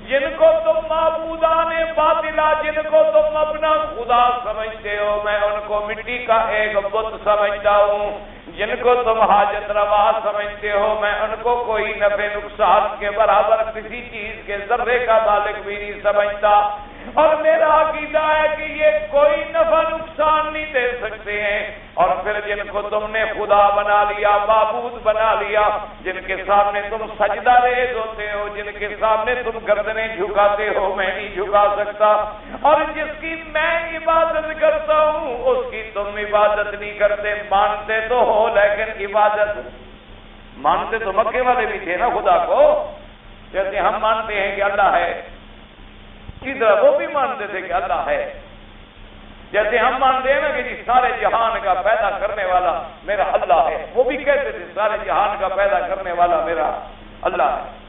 Speaker 1: جن کو تم معبودان باطلا، جن کو تم اپنا خدا سمجھتے ہو، میں ان کو مٹی کا ایک بت سمجھتا ہوں، جن کو تم حاجت روا سمجھتے ہو، میں ان کو کوئی نفع نقصان کے برابر کسی چیز کے ذرے کا مالک بھی نہیں سمجھتا، اور میرا عقیدہ ہے کہ یہ کوئی نفع نقصان نہیں دے سکتے ہیں۔ اور پھر جن کو تم نے خدا بنا لیا، معبود بنا لیا، جن کے سامنے تم سجدہ ریز ہوتے ہو، جن کے سامنے تم گردنیں جھکاتے ہو، میں نہیں جھکا سکتا، اور جس کی میں عبادت کرتا ہوں اس کی تم عبادت نہیں کرتے، مانتے تو ہو لیکن عبادت مانتے تو مکے والے بھی تھے نا خدا کو، جیسے ہم مانتے ہیں کہ اللہ ہے، اسی طرح وہ بھی مانتے تھے کہ اللہ ہے۔ جیسے ہم مانتے ہیں نا کہ جی سارے جہان کا پیدا کرنے والا میرا اللہ ہے، وہ بھی کہتے تھے سارے جہان کا پیدا کرنے والا میرا اللہ ہے۔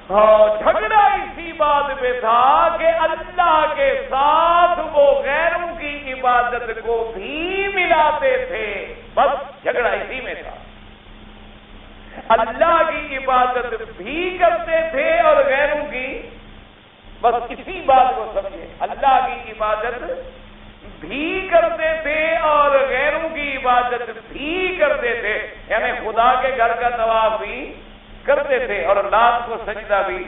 Speaker 1: جھگڑا اسی بات پہ تھا کہ اللہ کے ساتھ وہ غیروں کی عبادت کو بھی ملاتے تھے، بس جھگڑا اسی میں تھا۔ اللہ کی عبادت بھی کرتے تھے اور غیروں کی، بس اسی بات کو سمجھے، اللہ کی عبادت بھی کرتے تھے اور غیروں کی عبادت بھی کرتے تھے، یعنی خدا کے گھر کا طواف بھی کرتے تھے اور لات کو سجدہ بھی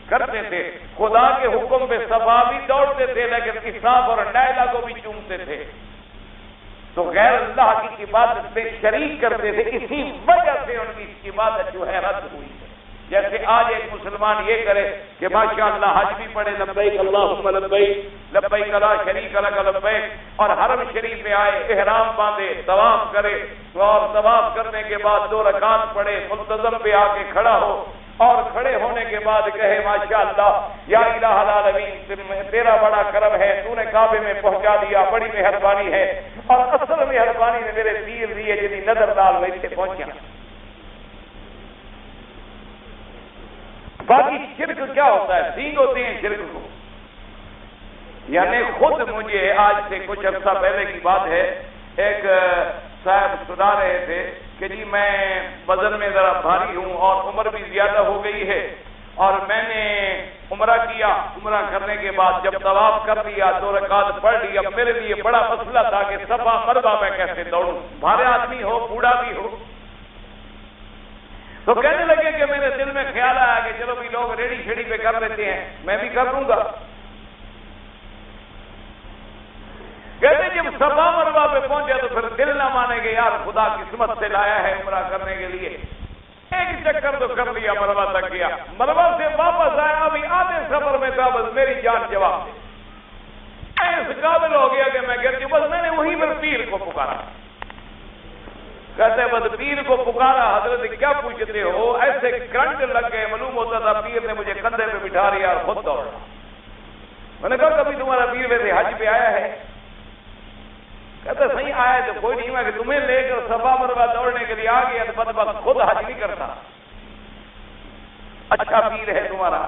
Speaker 1: کرتے تھے، خدا کے حکم پہ صفا بھی دوڑتے تھے، لیکن اسحاق اور نائلہ کو بھی چومتے تھے، تو غیر اللہ کی عبادت میں شریک کرتے تھے، اسی وجہ سے ان کی عبادت جو ہے رد ہوئی ہے۔ جیسے آج ایک مسلمان یہ کرے کہ ماشاءاللہ حج بھی پڑھے لبیک اللہم لبیک لبیک لا شریک لک لبیک، اور حرم شریف میں آئے احرام باندھے طواف کرے اور طواف کرنے کے بعد 2 رکعت پڑھے، منتظم پہ آ کے کھڑا ہو اور کھڑے ہونے کے بعد کہے ماشاءاللہ یا الہ العالمین تیرا بڑا کرم ہے، تو نے کعبے میں پہنچا دیا، بڑی مہربانی ہے، اور اصل مہربانی نے میرے تیر دیے جنہیں نظر ڈال وہیں سے پہنچا۔ باقی شرک کیا ہوتا ہے؟ سینگ ہوتے ہیں شرک کو، یعنی خود مجھے آج سے کچھ عرصہ پہلے کی بات ہے، ایک صاحب سنا رہے تھے کہ جی میں وزن میں ذرا بھاری ہوں اور عمر بھی زیادہ ہو گئی ہے، اور میں نے عمرہ کیا، عمرہ کرنے کے بعد جب طواف کر لیا 2 رکعت پڑھ لی، اب میرے لیے بڑا مسئلہ تھا کہ صفا مروا میں کیسے دوڑوں، بھارے آدمی ہو بوڑھا بھی ہو، تو کہنے لگے کہ میرے دل میں خیال آیا کہ چلو بھی لوگ ریڑھی شیڑھی پہ کر لیتے ہیں، میں بھی کر لوں گا۔ کہتے جب صفا مروا پہ پہنچے تو پھر دل نہ مانے گے یار خدا قسمت سے لایا ہے عمرہ کرنے کے لیے، ایک چکر تو کر لیا، مروا تک گیا، مروا سے واپس آیا، ابھی آدھے سفر میں تھا، بس میری جان جواب دے، اس قابل ہو گیا کہ میں گر کے بس میں نے وہیں پر پیر کو پکارا۔ کہتے ہیں بس پیر کو پکارا، حضرت کیا پوچھتے ہو؟ ایسے کرنٹ لگ گئے، معلوم ہوتا تھا پیر نے مجھے کندھے پہ بٹھا لیا اور خود دوڑا۔ میں نے کہا کبھی تمہارا پیر ویسے حج پہ آیا ہے؟ کہتے صحیح آیا تو کوئی نہیں، میں کہ تمہیں لے کر صفا مروا دوڑنے کے لیے آ گیا تو بدبخت خود حج نہیں کرتا، اچھا پیر ہے تمہارا،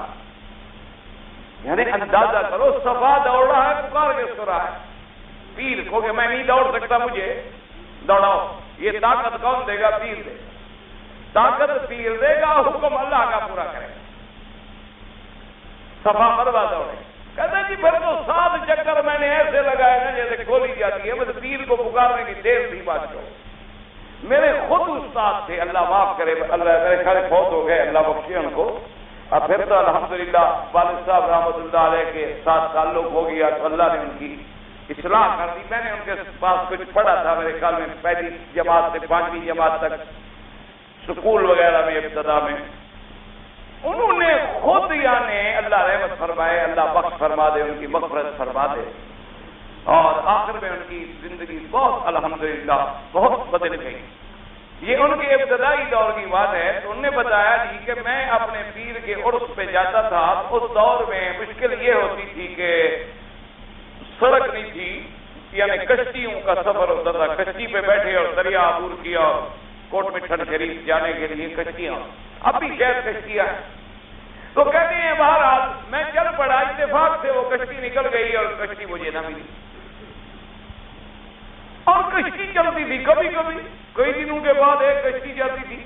Speaker 1: یعنی اندازہ کرو صفا دوڑ رہا ہے، پکار کے سو رہا ہے، پیر کو کہ میں نہیں دوڑ سکتا مجھے دوڑاؤ، یہ طاقت کون دے گا؟ پیر دے، طاقت پیر دے گا، حکم اللہ کا پورا کرے گا، صفا مروا دوڑے۔ کہتے جی پھر تو 7 چکر میں نے ایسے لگائے نا جیسے گولی جاتی ہے، بس پیر کو پکارنے کی دیر تھی بات کو۔ میرے خود استاد تھے، اللہ معاف کرے، اللہ میرے خیال فوت ہو گئے، اللہ بخشے ان کو، اب پھر تو الحمدللہ والد صاحب رحمۃ اللہ علیہ کے ساتھ تعلق ہو گیا تو اللہ نے ان کی اصلاح کر دی۔ میں نے ان کے پاس کچھ پڑھا تھا، میرے خیال میں 1 جماعت سے 5ویں جماعت تک سکول وغیرہ میں ابتدا میں، انہوں نے خود یعنی اللہ رحمت فرمائے، اللہ بخش فرما دے، ان کی مغفرت فرما دے، اور آخر میں ان کی زندگی بہت الحمدللہ بہت بدل گئی۔ یہ ان کے ابتدائی دور کی بات ہے، تو انہوں نے بتایا جی کہ میں اپنے پیر کے عرس پہ جاتا تھا، اس دور میں مشکل یہ ہوتی تھی کہ سڑک نہیں تھی، یعنی کشتیوں کا سفر ہوتا تھا، کشتی پہ بیٹھے اور دریا عبور کیا، اور کوٹ مٹھن شریف جانے کے لیے کشتیاں، اب بھی شاید کشتیاں ہیں، تو کہتے ہیں بہرحال میں چل پڑا، اتفاق سے وہ کشتی نکل گئی اور کشتی مجھے نہ ملی، اور کشتی چلتی تھی کبھی کبھی، کئی دنوں کے بعد ایک کشتی جاتی تھی،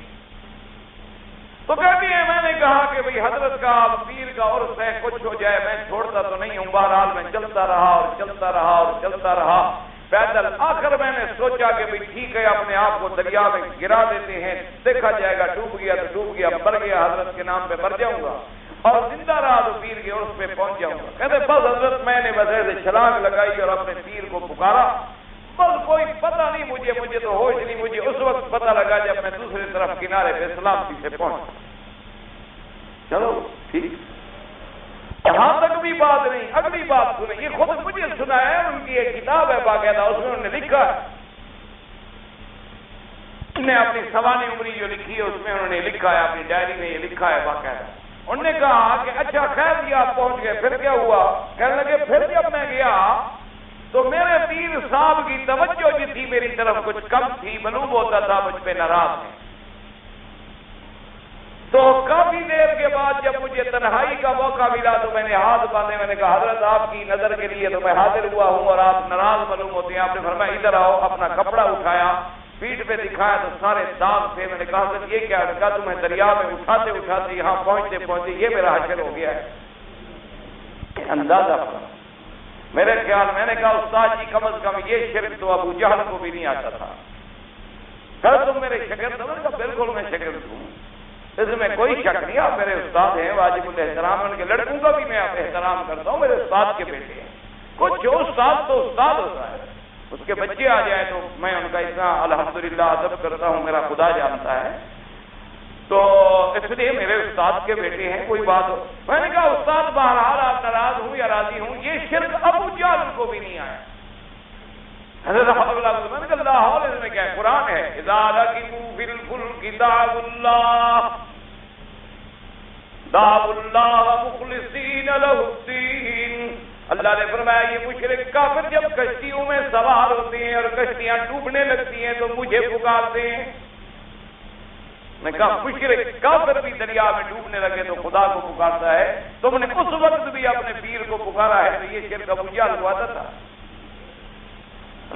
Speaker 1: تو کہتی ہیں میں نے کہا کہ بھئی حضرت کا پیر کا عرس ہے، کچھ ہو جائے میں چھوڑتا تو نہیں ہوں، بہرحال میں چلتا رہا اور چلتا رہا اور چلتا رہا پیدل، آخر میں نے سوچا کہ بھئی ٹھیک ہے اپنے آپ کو دریا میں گرا دیتے ہیں، دیکھا جائے گا، ڈوب گیا تو ڈوب گیا، مر گیا حضرت کے نام پہ مر جاؤں گا، اور زندہ رہا تو پیر کے عرس پہ پہنچ جاؤں گا۔ کہتے بس حضرت میں نے بس ایسے چھلانگ لگائی اور اپنے پیر کو پکارا، بس کوئی پتہ نہیں مجھے تو ہوش نہیں، مجھے اس وقت پتہ لگا جب میں دوسری طرف کنارے پہ سلامتی سے پہنچا۔ چلو ٹھیک، یہاں تک بھی بات نہیں، اگلی بات سنیں، یہ خود مجھے سنا ہے، ان کی ایک کتاب ہے باقاعدہ، اس میں انہوں نے لکھا ہے، انہوں نے اپنی سوانح عمری جو لکھی ہے اس میں انہوں نے لکھا ہے، اپنی ڈائری میں یہ لکھا ہے باقاعدہ، انہوں نے کہا کہ اچھا خیر جی آپ پہنچ گئے، پھر کیا ہوا؟ کہنے لگے پھر جب میں گیا تو میرے پیر صاحب کی توجہ جو تھی میری طرف کچھ کم تھی، معلوم ہوتا تھا مجھ پہ ناراض ہے، تو کافی دیر کے بعد جب مجھے تنہائی کا موقع ملا تو میں نے ہاتھ باندھے، میں نے کہا حضرت آپ کی نظر کے لیے تو میں حاضر ہوا ہوں اور آپ ناراض معلوم ہوتے ہیں۔ آپ نے فرمایا ادھر آؤ، اپنا کپڑا اٹھایا، پیٹھ پہ دکھایا تو سارے داغ تھے، میں نے کہا حضرت یہ کیا؟ میں نے کہا تمہیں دریا میں اٹھاتے اٹھاتے یہاں پہنچتے پہنچتے یہ میرا حشر ہو گیا ہے۔ اندازہ میرے خیال میں نے کہا استاد جی کم از کم یہ شرک تو ابو جہل کو بھی نہیں آتا تھا. کل تم میرے شاگرد ہو؟ بالکل میں شاگرد ہوں، اس میں کوئی شک نہیں. آپ میرے استاد ہیں، واجب الاحترام. ان کے لڑکوں کا بھی میں آپ احترام کرتا ہوں، میرے استاد کے بیٹے ہیں. کچھ استاد تو استاد ہوتا ہے، اس کے بچے آ جائیں تو میں ان کا اتنا الحمدللہ ادب کرتا ہوں، میرا خدا جانتا ہے. تو اس لیے میرے استاد کے بیٹے ہیں، کوئی بات ہو. میں نے کہا استاد بہرحال آپ ناراض ہوں یا راضی ہوں، یہ شرک ابو جہل کو بھی نہیں آیا. حضرت میں نے کہا اللہ حول اس میں کیا ہے؟ قرآن ہے اذا رکبوا فی الفلک دعوا اللہ مخلصین لہ الدین. اللہ نے فرمایا یہ مشرک کافر جب کشتیوں میں سوار ہوتے ہیں اور کشتیاں ڈوبنے لگتی ہیں تو مجھے پکارتے ہیں. میں کہا مشرک کافر بھی دریا میں ڈوبنے لگے تو خدا کو پکارتا ہے، تم نے اس وقت بھی اپنے پیر کو پکارا ہے تو یہ شرک ابو جہل ہوا تھا.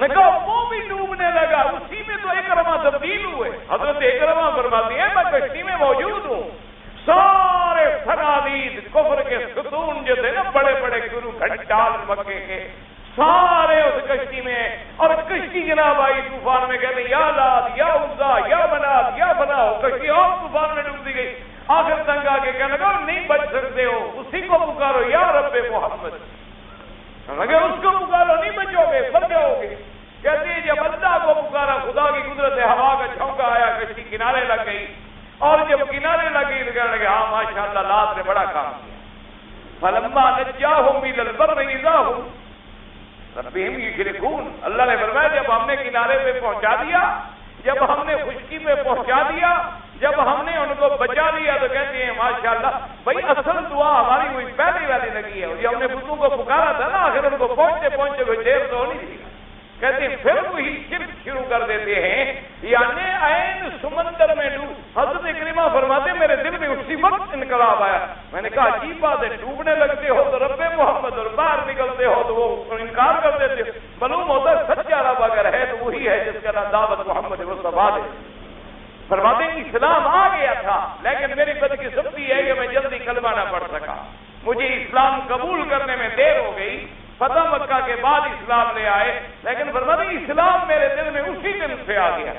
Speaker 1: میں کہا وہ بھی ڈوبنے لگا، اسی میں تو اکرمہ تبدیل ہوئے. حضرت اکرمہ فرماتے ہیں میں کشتی میں موجود ہوں، سارے صنادید کفر کے ستون جو تھے نا بڑے بڑے گرو گھنٹال مکے کے، سارے اس کشتی میں، اور کشتی جناب آئی طوفان میں کہتے ہیں یا لات یا عزا یا منات یا بناؤ. کشتی اور طوفان میں ڈوب دی گئی. آخر تنگ آ کے کہنے لگا نہیں بچ سکتے ہو، اسی کو پکارو یا رب محمد. اگر اس کو پکارو نہیں بچو گے، مر جاؤ گے. کہتے ہیں جب اللہ کو پکارا خدا کی قدرت ہوا کا جھونکا آیا، کشتی کنارے لگ گئی. اور جب کنارے لگی تو کہنے لگے ہاں ماشاء اللہ لات نے بڑا کام کیا. فلما نجاہم الی البر اذا ہم ربہم یشرکون. اللہ نے فرمایا جب ہم نے کنارے پہ پہنچا دیا، جب ہم نے خشکی پہ پہنچا دیا، جب ہم نے ان کو بچا لیا تو کہتے ہیں ماشاءاللہ بھائی اصل دعا ہماری وہی پہلے والی لگی ہے. جب ہم نے بتوں کو پکارا تھا نا آخر ان کو پہنچتے پہنچتے کوئی دیر تو ہونی تھی. کہتے ہیں پھر وہی شرک شروع کر دیتے ہیں، یعنی عین سمندر میں ڈوب. حضرت اکرمہ فرماتے میرے دل میں اسی وقت انقلاب آیا. میں نے کہا عجیب بات ہے، ڈوبنے لگتے ہو تو رب محمد اور باہر نکلتے ہو تو وہ انکار کر دیتے. معلوم ہوتا ہے سچا رب اگر ہے تو وہی ہے جس کا نام دعوت محمد مصطفیٰ ہے. فرماتے ہیں اسلام آ گیا تھا لیکن میری بدقسمتی ہے کہ میں جلدی کلمہ نہ پڑھ سکا. مجھے اسلام قبول کرنے میں دیر ہو گئی. فتح مکہ کے بعد اسلام لے آئے، لیکن فرماتے ہیں اسلام میرے دل میں اسی دن سے آ گیا.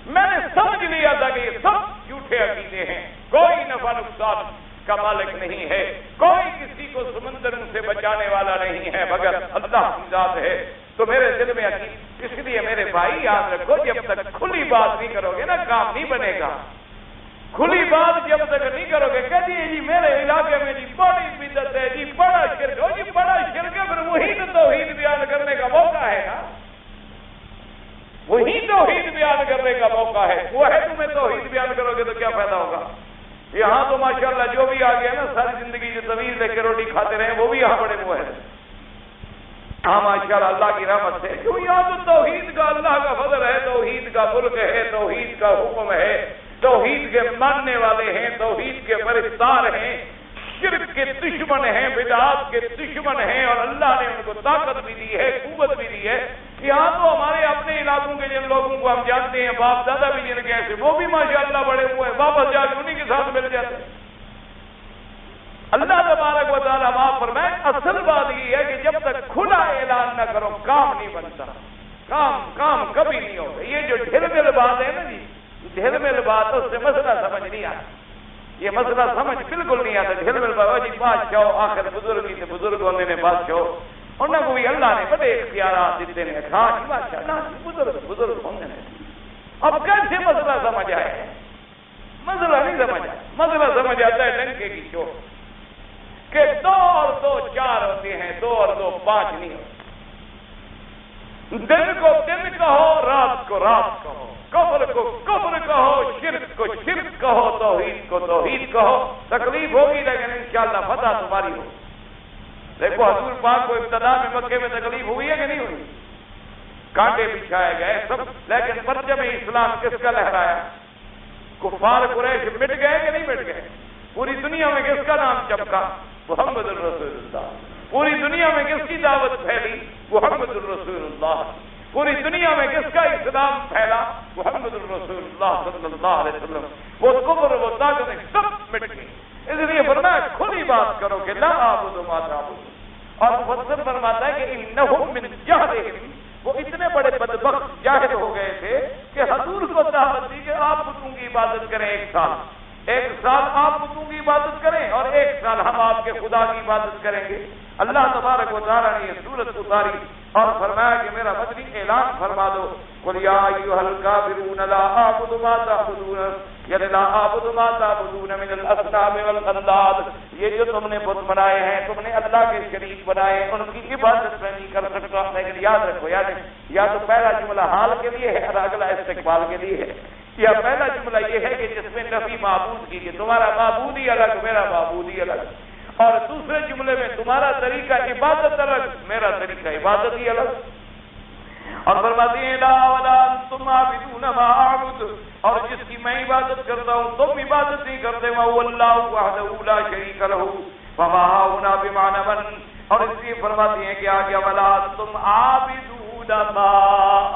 Speaker 1: میں نے سمجھ لیا تھا کہ یہ سب جھوٹے عقیدے ہیں، کوئی نفع نقصان کا مالک نہیں ہے، کوئی کسی کو سمندر سے بچانے والا نہیں ہے مگر اللہ کی ذات ہے. تو میرے دل میں عقیدہ، اس لیے میرے بھائی یاد رکھو جب تک کھلی بات نہیں کرو گے نا کام نہیں بنے گا. کھلی بات جب تک نہیں کرو گے کہتی ہے جی میرے علاقے میں جی بڑی بدعت ہے جی بڑا شرک ہو، جی بڑا شرک ہے، پھر وہی تو توحید بیان کرنے کا موقع ہے نا، وہی توحید بیان کرنے کا موقع ہے. وہ ہے تمہیں توحید بیان کرو گے تو کیا فائدہ ہوگا. یہاں تو ماشاءاللہ جو بھی آ گیا نا ساری زندگی جو طویل لے کے روٹی کھاتے رہے وہ بھی یہاں بڑے وہ ہے. ہاں ماشاءاللہ اللہ کی رحمت سے کیوں یہاں تو توحید کا اللہ کا فضل ہے، توحید کا ملک ہے، توحید کا حکم ہے، توحید کے ماننے والے ہیں، توحید کے پرستار ہیں، شرک کے دشمن ہیں، بدعات کے دشمن ہیں، اور اللہ نے ان کو طاقت بھی دی ہے، قوت بھی دی ہے. یہاں تو ہمارے اپنے علاقوں کے جن لوگوں کو ہم جانتے ہیں باپ دادا بھی جن کے ایسے وہ بھی ماشاءاللہ بڑے ہوئے ہیں، واپس جا کے انہیں کے ساتھ مل جاتے ہیں. اللہ تبارک و تعالیٰ معاف فرمائے. اصل بات یہ ہے کہ جب تک کھلا اعلان نہ کرو کام نہیں بنتا، کام کبھی نہیں ہوتا. یہ جو ڈھل مل بات ہے نا جی، ڈھل مل بات اس سے مسئلہ سمجھ نہیں آتا. یہ مسئلہ سمجھ بالکل نہیں آتا. ڈھل مل بات جی بادشاہ آخر بزرگ ہی سے بزرگ ہونے نے بادشاہ انہوں کو بھی اللہ نے بڑے اختیارات دیتے ہیں. ہاں جی بادشاہ بزرگ ہونے نے اب کیسے مسئلہ سمجھ آئے؟ مسئلہ نہیں سمجھ آیا. مسئلہ سمجھ آتا ہے ڈنکے کی چوٹ کہ 2 اور 2 4 ہوتے ہیں، 2 اور 2 5 نہیں ہوتے. دن کو دن کہو، رات کو رات کہو، کفر کو کفر کہو، شرک کو شرک کہو، توحید کو توحید کہو. تکلیف ہوگی لیکن انشاءاللہ فتح تمہاری ہوگی. دیکھو حضور پاک کو ابتدا میں مکے میں تکلیف ہوئی ہے کہ نہیں ہوئی؟ کانٹے بچھائے گئے سب، لیکن پرچم اسلام کس کا لہرایا؟ کفار قریش مٹ گئے کہ نہیں مٹ گئے؟ پوری دنیا میں کس کا نام چمکا؟ محمد الرسول اللہ. پوری دنیا میں کس کی دعوت پھیلی؟ محمد الرسول اللہ. پوری دنیا میں کس کا اسلام پھیلا؟ محمد الرسول اللہ صلی اللہ علیہ وسلم. وہ کفر وہ طاقت سب مٹ گئی. اس لیے فرمایا کھلی بات کرو کہ لا اعبد ما تعبدون. اور مفسر فرماتا ہے کہ انہم من جہلہم، وہ اتنے بڑے بدبخت جاہل ہو گئے تھے کہ حضور کو دعوت دی کہ آپ بتوں کی عبادت کریں ایک سال آپ بتوں کی عبادت کریں اور ایک سال ہم آپ کے خدا کی عبادت کریں گے۔ اللہ تبارک و تعالیٰ نے یہ سورت اتاری اور فرمایا کہ میرا مدنی اعلان فرما دو، قل یا ایھا الکافرون لا اعبد ما تعبدون، یعنی لا اعبد ما تعبدون من الاصنام والانداد، یہ جو تم نے بت بنائے ہیں، تم نے اللہ کے شریک بنائے ہیں، ان کی عبادت میں نہیں کر سکتا۔ لیکن یاد رکھو، یا تو پہلا جملہ حال کے لیے ہے اور اگلا استقبال کے لیے ہے، یا پہلا جملہ یہ ہے کہ جس میں نفی معبود کی کہ تمہارا معبود ہی الگ، میرا معبود ہی الگ، اور دوسرے جملے میں تمہارا طریقہ عبادت الگ، میرا طریقہ عبادت ہی الگ۔ اور فرماتے ہیں لا ولا انتم عابدون ما اعبد، اور جس کی میں عبادت کرتا ہوں تم عبادت نہیں کرتے، وهو الله وحده لا شريك له وما هنا بمعنى من، اور اس لیے فرماتے ہیں کہ آگے ولا انتم عابدون ما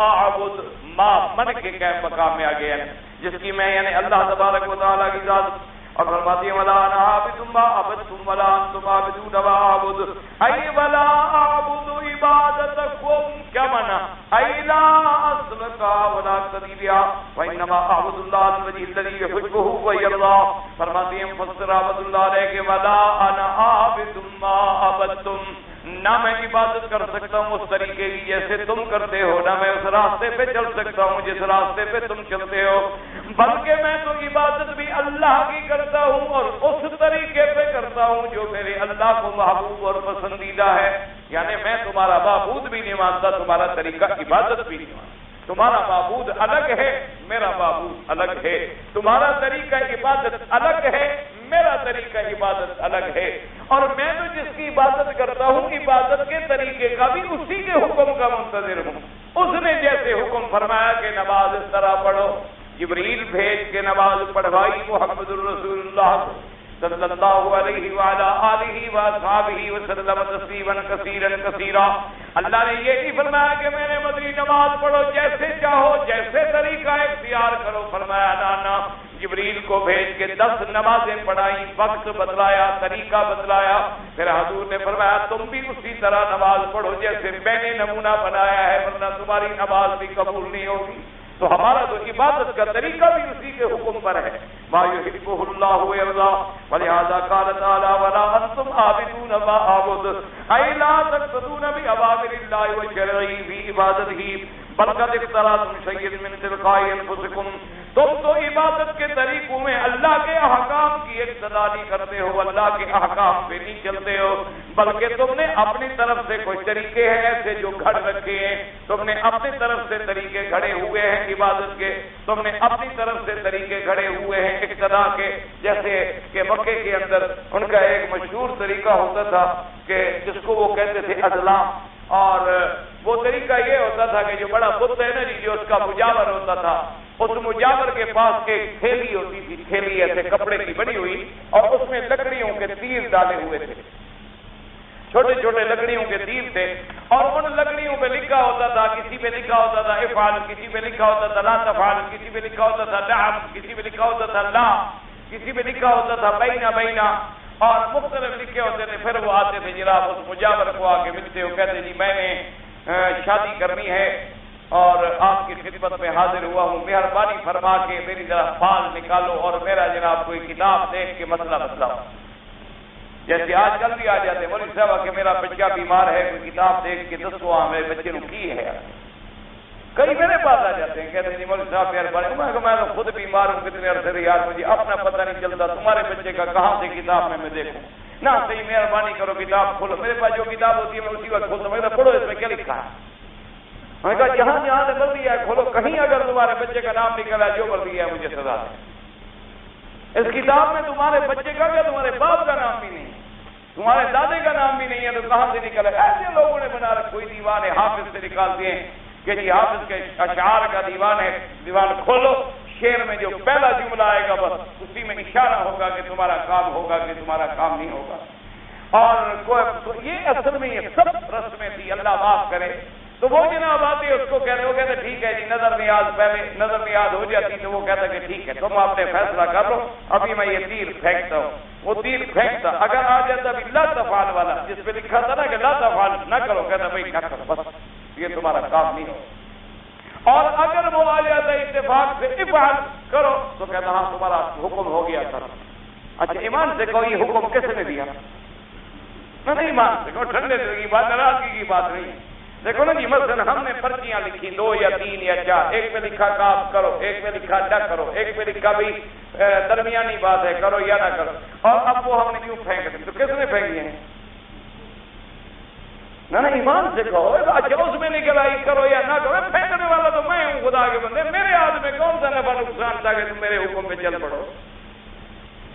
Speaker 1: اعبد، ما من کے کیف مقام میں آ گیا ہے، جس کی میں یعنی اللہ تبارک و تعالیٰ کی ذات، اور فرماتی ہیں ولا انا عابد ما عبدتم ولا انتم عابدون ما اعبد، ای ولا اعبد عبادتکم، کیا معنی؟ ای لا اسلک ولا اقتدی وانما اعبد اللہ الذی یحبہ ویرضى، فرماتی ہیں مفسر رحمۃ اللہ علیہ کہ ولا انا عابد ما عبدتم، نہ میں عبادت کر سکتا ہوں اس طریقے کی جیسے تم کرتے ہو، نہ میں اس راستے پہ چل سکتا ہوں جس راستے پہ تم چلتے ہو، بلکہ میں تو عبادت بھی اللہ کی کرتا ہوں اور اس طریقے پہ کرتا ہوں جو میرے اللہ کو محبوب اور پسندیدہ ہے۔ یعنی میں تمہارا معبود بھی نہیں مانتا، تمہارا طریقہ عبادت بھی نہیں مانتا، تمہارا معبود الگ ہے، میرا معبود الگ ہے، تمہارا طریقہ عبادت الگ ہے، میرا طریقہ عبادت الگ ہے، اور میں تو جس کی عبادت کرتا ہوں عبادت کے طریقے کا بھی اسی کے حکم کا منتظر ہوں۔ اس نے جیسے حکم فرمایا کہ نماز اس طرح پڑھو، جبریل بھیج کے نماز پڑھوائی محمد الرسول اللہ صلی اللہ علیہ وعلی آلہ واصحابہ وسلم تسلیما کثیرا کثیرا، اللہ نے یہ نہیں فرمایا کہ میں نے مدنی نماز پڑھو جیسے چاہو جیسے طریقہ اختیار کرو، فرمایا نانا، جبریل کو بھیج کے 10 نمازیں پڑھائیں، وقت بدلایا، طریقہ بدلایا، پھر حضور نے فرمایا تم بھی اسی طرح نماز پڑھو جیسے میں نے نمونہ بنایا ہے، ورنہ تمہاری نماز بھی قبول نہیں ہوگی۔ تو ہمارا تو عبادت کا طریقہ بھی اسی کے حکم پر ہے، ما یحبہ اللہ ویرضى، ولہذا قال تعالی ولا انتم عابدون ما اعبد، ای لا تقتدون بأوامر اللہ وشرعہ فی عبادتہ، بل قد اخترعتم شیئا من تلقاء انفسکم، تم تو عبادت کے طریقوں میں اللہ کے احکام کی اقتداء نہیں کرتے ہو، اللہ کے احکام پہ نہیں چلتے ہو، بلکہ تم نے اپنی طرف سے کچھ طریقے ہیں ایسے جو گھڑ رکھے ہیں، تم نے اپنی طرف سے طریقے گھڑے ہوئے ہیں عبادت کے، تم نے اپنی طرف سے طریقے گھڑے ہوئے ہیں اقتداء کے، جیسے کہ مکے کے اندر ان کا ایک مشہور طریقہ ہوتا تھا کہ جس کو وہ کہتے تھے ازلام، اور وہ طریقہ یہ ہوتا تھا کہ جو بڑا بت ہے نا جی، جو اس کا مجاور ہوتا تھا، اس مجاور کے پاس ایک تھیلی ہوتی تھی، تھیلی ایسے کپڑے کی بنی ہوئی، اور اس میں لکڑیوں کے تیر ڈالے ہوئے تھے، چھوٹے چھوٹے لکڑیوں کے تیر تھے، اور ان لکڑیوں پہ لکھا ہوتا تھا، کسی پہ لکھا ہوتا تھا افعل، کسی پہ لکھا ہوتا تھا لا تفعل، کسی پہ لکھا ہوتا تھا نعم، کسی پہ لکھا ہوتا تھا لا، کسی پہ لکھا ہوتا تھا بینا بینا، اور مختلف لکھے ہوتے تھے۔ پھر وہ آتے تھے جناب اس مجاور کو آ کے ملتے ہو، کہتے جی میں نے شادی کرنی ہے اور آپ کی خدمت میں حاضر ہوا ہوں، مہربانی فرما کے میری ذرا فال نکالو اور میرا جناب کوئی کتاب دیکھ کے مسئلہ بتلاؤ۔ جیسے آج کل بھی آ جاتے مولوی صاحب کہ میرا بچہ بیمار ہے، کوئی کتاب دیکھ کے دسو ہاں میرے بچے کو کی ہے۔ کئی میرے پاس آ جاتے ہیں، کہتے ہیں جی مولوی صاحب مہربانی، میں تو خود بیمار ہوں کتنے عرصے سے، یار مجھے اپنا پتہ نہیں چلتا، تمہارے بچے کا کہاں سے کتاب میں دیکھوں نہ، صحیح مہربانی کرو کتاب کھولو۔ میرے پاس جو کتاب ہوتی ہے میں اسی وقت کھولتا ہوں، میں پڑھو اس میں کیا لکھا ہے۔ میں نے کہا جہاں جہاں سے مرضی ہے کھولو، کہیں اگر تمہارے بچے کا نام نکلا جو مرضی ہے مجھے سزا دے۔ اس کتاب میں تمہارے بچے کا کیا، تمہارے باپ کا نام بھی نہیں، تمہارے دادے کا نام بھی نہیں ہے، تو کہاں سے نکلا؟ ایسے لوگوں نے بنا رکھا، کوئی دیوان ہے حافظ سے نکالتے ہیں کہ جی حافظ کے اشعار کا دیوان ہے، دیوان کھولو، شعر میں جو پہلا جملہ آئے گا بس اسی میں اشارہ ہوگا کہ تمہارا کام ہوگا کہ تمہارا کام نہیں ہوگا۔ اور یہ اصل میں یہ سب رسمیں تھی، اللہ معاف کرے۔ تو وہ جناب آتے اس کو کہتے، وہ کہتے ٹھیک ہے جی نظر نیاز، پہلے نظر نیاز ہو جاتی تو وہ کہتا کہ ٹھیک ہے تم آپ نے فیصلہ کر لو، ابھی میں یہ تیر پھینکتا ہوں۔ وہ تیر پھینکتا، اگر آ جاتا بھی لا تفعل والا جس پہ لکھا تھا نا کہ لا تفعل، نہ کرو، کہتا بھائی نہ کرو، بس یہ تمہارا کام نہیں ہو. اور اگر وہ آ جاتا ہے اتفاق سے افعل کرو، تو کہتا ہاں تمہارا حکم ہو گیا سر. اچھا ایمان سے کہو یہ حکم کس نے دیا؟ نہ ایمان سے کہو، ٹھنڈے دل کی بات، ناراضگی کی بات نہیں. دیکھو نا جی، مثلا ہم نے پرچیاں لکھی 2 یا 3 یا 4، ایک میں لکھا کاف کرو، ایک میں لکھا نہ کرو، ایک میں لکھا بھی درمیانی بات ہے کرو یا نہ کرو، اور اب وہ ہم نے کیوں پھینک دی؟ تو کس نے پھینکی ہیں؟ نہ ایمان سے کہو. اچھا اس میں نکل آئی کرو یا نہ کرو، پھینکنے والا تو میں ہوں خدا کے بندے، میرے ہاتھ میں کون سا نفع نقصان تھا کہ تم میرے حکم پہ چل پڑو؟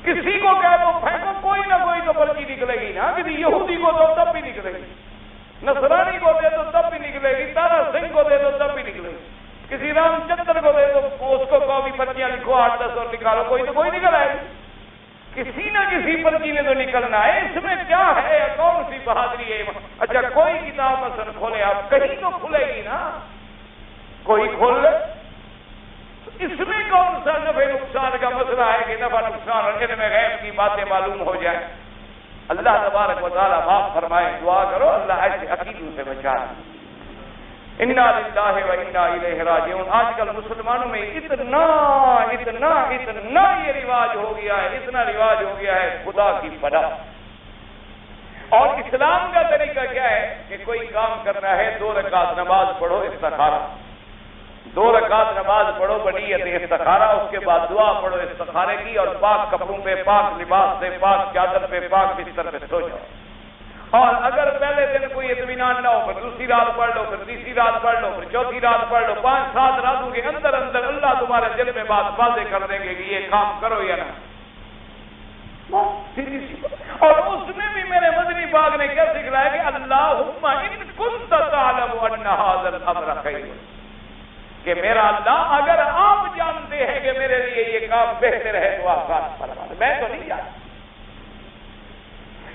Speaker 1: کسی کو کہہ دو پھینکو، کوئی نہ کوئی تو پرچی نکلے گی نا. کسی یہودی کو دو تب بھی نکلے گی، نصرانی کو دے دو تب بھی نکلے گی، تارا سنگھ کو دے دو تب بھی نکلے گی، کسی رام چندر کو دے دو اس کو بھی پرچیاں لکھو 8-10 اور نکالو، کوئی تو کوئی نکل آئے گی. کسی نہ کسی پرچی نے تو نکلنا ہے. اس میں کیا ہے؟ کون سی بہادری ہے؟ اچھا کوئی کتاب مثلا کھولے آپ، کہیں تو کھلے گی نا، کوئی کھول لے. اس میں کون سا نفع نقصان کا مسئلہ ہے کہ نفع نقصان اور علم غیب کی باتیں معلوم ہو جائیں؟ اللہ تبارک و تعالیٰ معاف فرمائے. دعا کرو اللہ ایسے عقیدوں سے بچائے. انا للہ و انا الیہ راجعون. آج کل مسلمانوں میں اتنا اتنا اتنا یہ رواج ہو گیا ہے، اتنا رواج ہو گیا ہے، خدا کی پناہ. اور اسلام کا طریقہ کیا ہے کہ کوئی کام کرنا ہے 2 رکعت نماز پڑھو استخارہ، 2 رکعت نماز پڑھو بنیت استخارہ، اس کے بعد دعا پڑھو استخارے کی، اور پاک کپڑوں پہ، پاک لباس سے، پاک چادر پہ، پاک بستر پہ سو جاؤ. اور اگر پہلے دن کوئی اطمینان نہ ہو، پھر دوسری رات پڑھ لو، پھر تیسری رات پڑھ لو، پھر چوتھی رات پڑھ لو. 5-7 راتوں کے اندر اندر اللہ تمہارے دل میں بات واضح کر دیں گے کہ یہ کام کرو یا نہ. اور اس میں بھی میرے مدنی پاک نے کیا سکھلایا کہ اللہم ان کنت تعلم ان ھذا الامر خیر، کہ میرا اللہ اگر آپ جانتے ہیں کہ میرے لیے یہ کام بہتر ہے تو آسان فرما دیں. میں تو نہیں جانتا.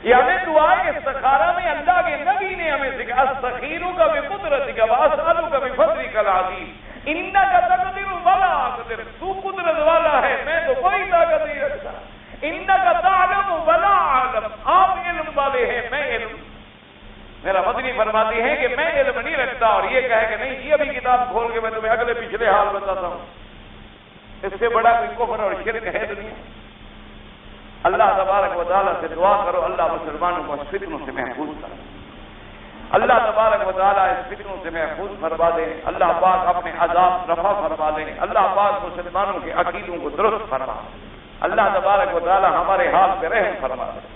Speaker 1: یعنی دعائے استخارہ میں اللہ کے نبی نے ہمیں سکھا استخیرو کا بقدرتک واسألک بفضلک العظیم انک تقدر ولا اقدر. تو قدرت والا ہے، میں تو کوئی طاقت نہیں رکھتا. انک تعلم ولا اعلم، آپ علم والے ہیں، میں علم. میرا مدنی فرماتی ہیں کہ میں علم نہیں رکھتا، اور یہ کہے کہ نہیں یہ ابھی کتاب کھول کے میں تمہیں اگلے پچھلے حال بتاتا ہوں. اس سے بڑا کوئی کفر اور شرک ہے دنیا. اللہ تبارک و تعالیٰ سے دعا کرو اللہ مسلمانوں کو اس فتنوں سے محفوظ کرے. اللہ تبارک و تعالیٰ اس فتنوں سے محفوظ فرما دے. اللہ پاک اپنے عذاب رفع فرما دے. اللہ پاک مسلمانوں کے عقیدوں کو درست فرما دے. اللہ تبارک و تعالیٰ ہمارے حال پہ رحم فرما دے.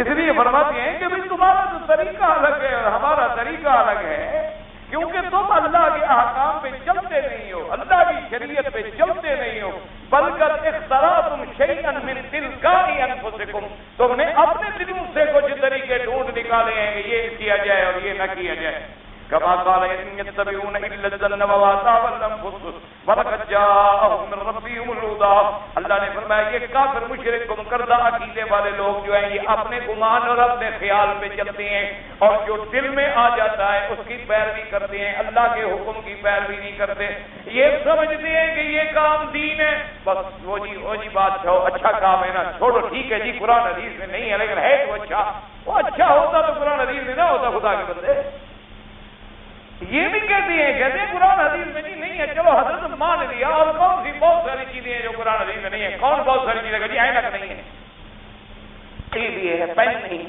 Speaker 1: اس لیے فرماتے ہیں کہ بھائی تمہارا تو طریقہ الگ ہے اور ہمارا طریقہ الگ ہے، کیونکہ تم اللہ کے احکام پہ چلتے نہیں ہو، اللہ کی شریعت پہ چلتے نہیں ہو، بلکہ اخترعتم شیئا من تلقاء انفسکم، تم نے اپنے دلوں سے کچھ طریقے ڈھونڈ نکالے ہیں کہ یہ کیا جائے اور یہ نہ کیا جائے. كما قال إن يتبعون إلا الظن وما تهوى الأنفس ولقد جاءهم من ربهم الهدى. اللہ نے فرمایا یہ کافر مشرک گم کردہ عقیدے والے لوگ جو ہیں یہ اپنے گمان اور اپنے خیال پہ چلتے ہیں، اور جو دل میں آ جاتا ہے اس کی پیروی کرتے ہیں، اللہ کے حکم کی پیروی نہیں کرتے. یہ سمجھتے ہیں کہ یہ کام دین ہے، بس وہ جی بات اچھا کام ہے نا، چھوڑو ٹھیک ہے جی قرآن حدیث میں نہیں ہے لیکن ہے تو اچھا. وہ اچھا ہوتا تو قرآن حدیث میں نہ ہوتا. خدا کے بندے یہ بھی کہتے ہیں قرآن حدیث میں نہیں ہے، چلو حضرت مان لیا. اور کون سی بہت ساری چیزیں ہیں جو قرآن حدیث میں نہیں ہے؟ کون بہت ساری چیزیں جی اینک نہیں ہے، ٹی وی ہے، پین نہیں.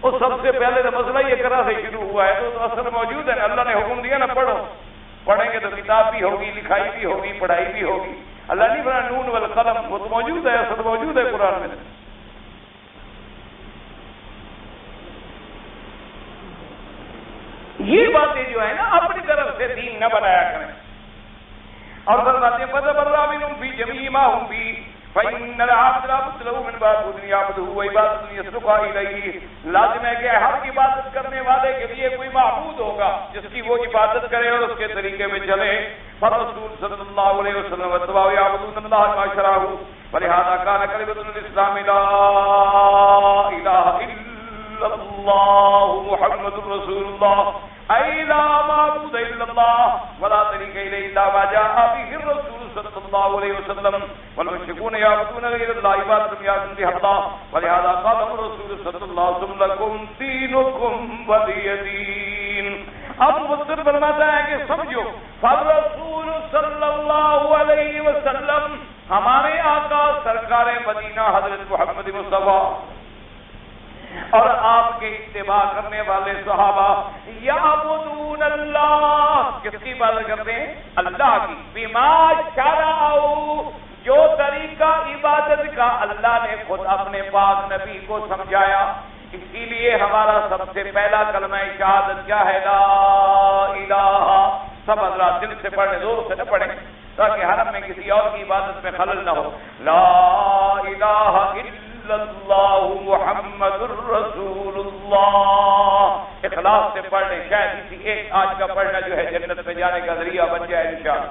Speaker 1: وہ سب سے پہلے تو مسئلہ یہ کرا سے شروع ہوا ہے، تو اصل موجود ہے نا، اللہ نے حکم دیا نا پڑھو. پڑھیں گے تو کتاب بھی ہوگی، لکھائی بھی ہوگی، پڑھائی بھی ہوگی. اللہ نہیں بنا نون والقلم، وہ تو موجود ہے، اصل موجود ہے قرآن میں. یہ باتیں جو ہے نا اپنی طرف سے دین نہ بنایا کریں. اور فرماتے ہیں فَتَبَرَّأَ مِنْهُمْ فِي جَمِيعِ مَا هُمْ فِيهِ فَإِنَّ الْعَبْدَ لَا بُدَّ لَهُ مِنْ مَعْبُودٍ يَعْبُدُهُ وَعِبَادَةٍ يَصْرُفُهَا إِلَيْهِ. لازم ہے کہ ہر عبادت کرنے والے کے لیے کوئی معبود ہوگا جس کی وہ عبادت کرے اور اس کے طریقے میں چلے. فالرسول صلی اللہ علیہ وسلم واتباعه يعبدون الله ما شرعه ولهذا كان كلمة الإسلام لا إله إلا الله محمد رسول الله. أي لا معبود إلا الله ولا طريق إليه إلا ما جاء به الرسول صلى الله عليه وسلم والمشركون يعبدون غير الله عبادة يعبدون بها الله ولهذا قال الرسول صلى الله عليه وسلم لكم دينكم ولي دين. اب مفسر فرماتا ہے کہ سمجھو فالرسول صلی اللہ علیہ وسلم ہمارے آقا سرکار مدینہ حضرت محمد مصطفیٰ اور آپ کے اتباع کرنے والے صحابہ یعبدون اللہ، کس کی عبادت کرتے ہیں؟ اللہ کی. بما شرعوا، جو طریقہ عبادت کا اللہ نے خود اپنے پاک نبی کو سمجھایا. اسی لیے ہمارا سب سے پہلا کلمہ شہادت کیا ہے؟ لا الہ. سب حضرات دل سے پڑھیں، زور سے نہ پڑھیں تاکہ حرم میں کسی اور کی عبادت میں خلل نہ ہو. لا الہ الا اللہ محمد الرسول اللہ. اخلاص سے پڑھ لیں، شاید کسی ایک آج کا پڑھنا جو ہے جنت میں جانے کا ذریعہ بن جائے انشاءاللہ.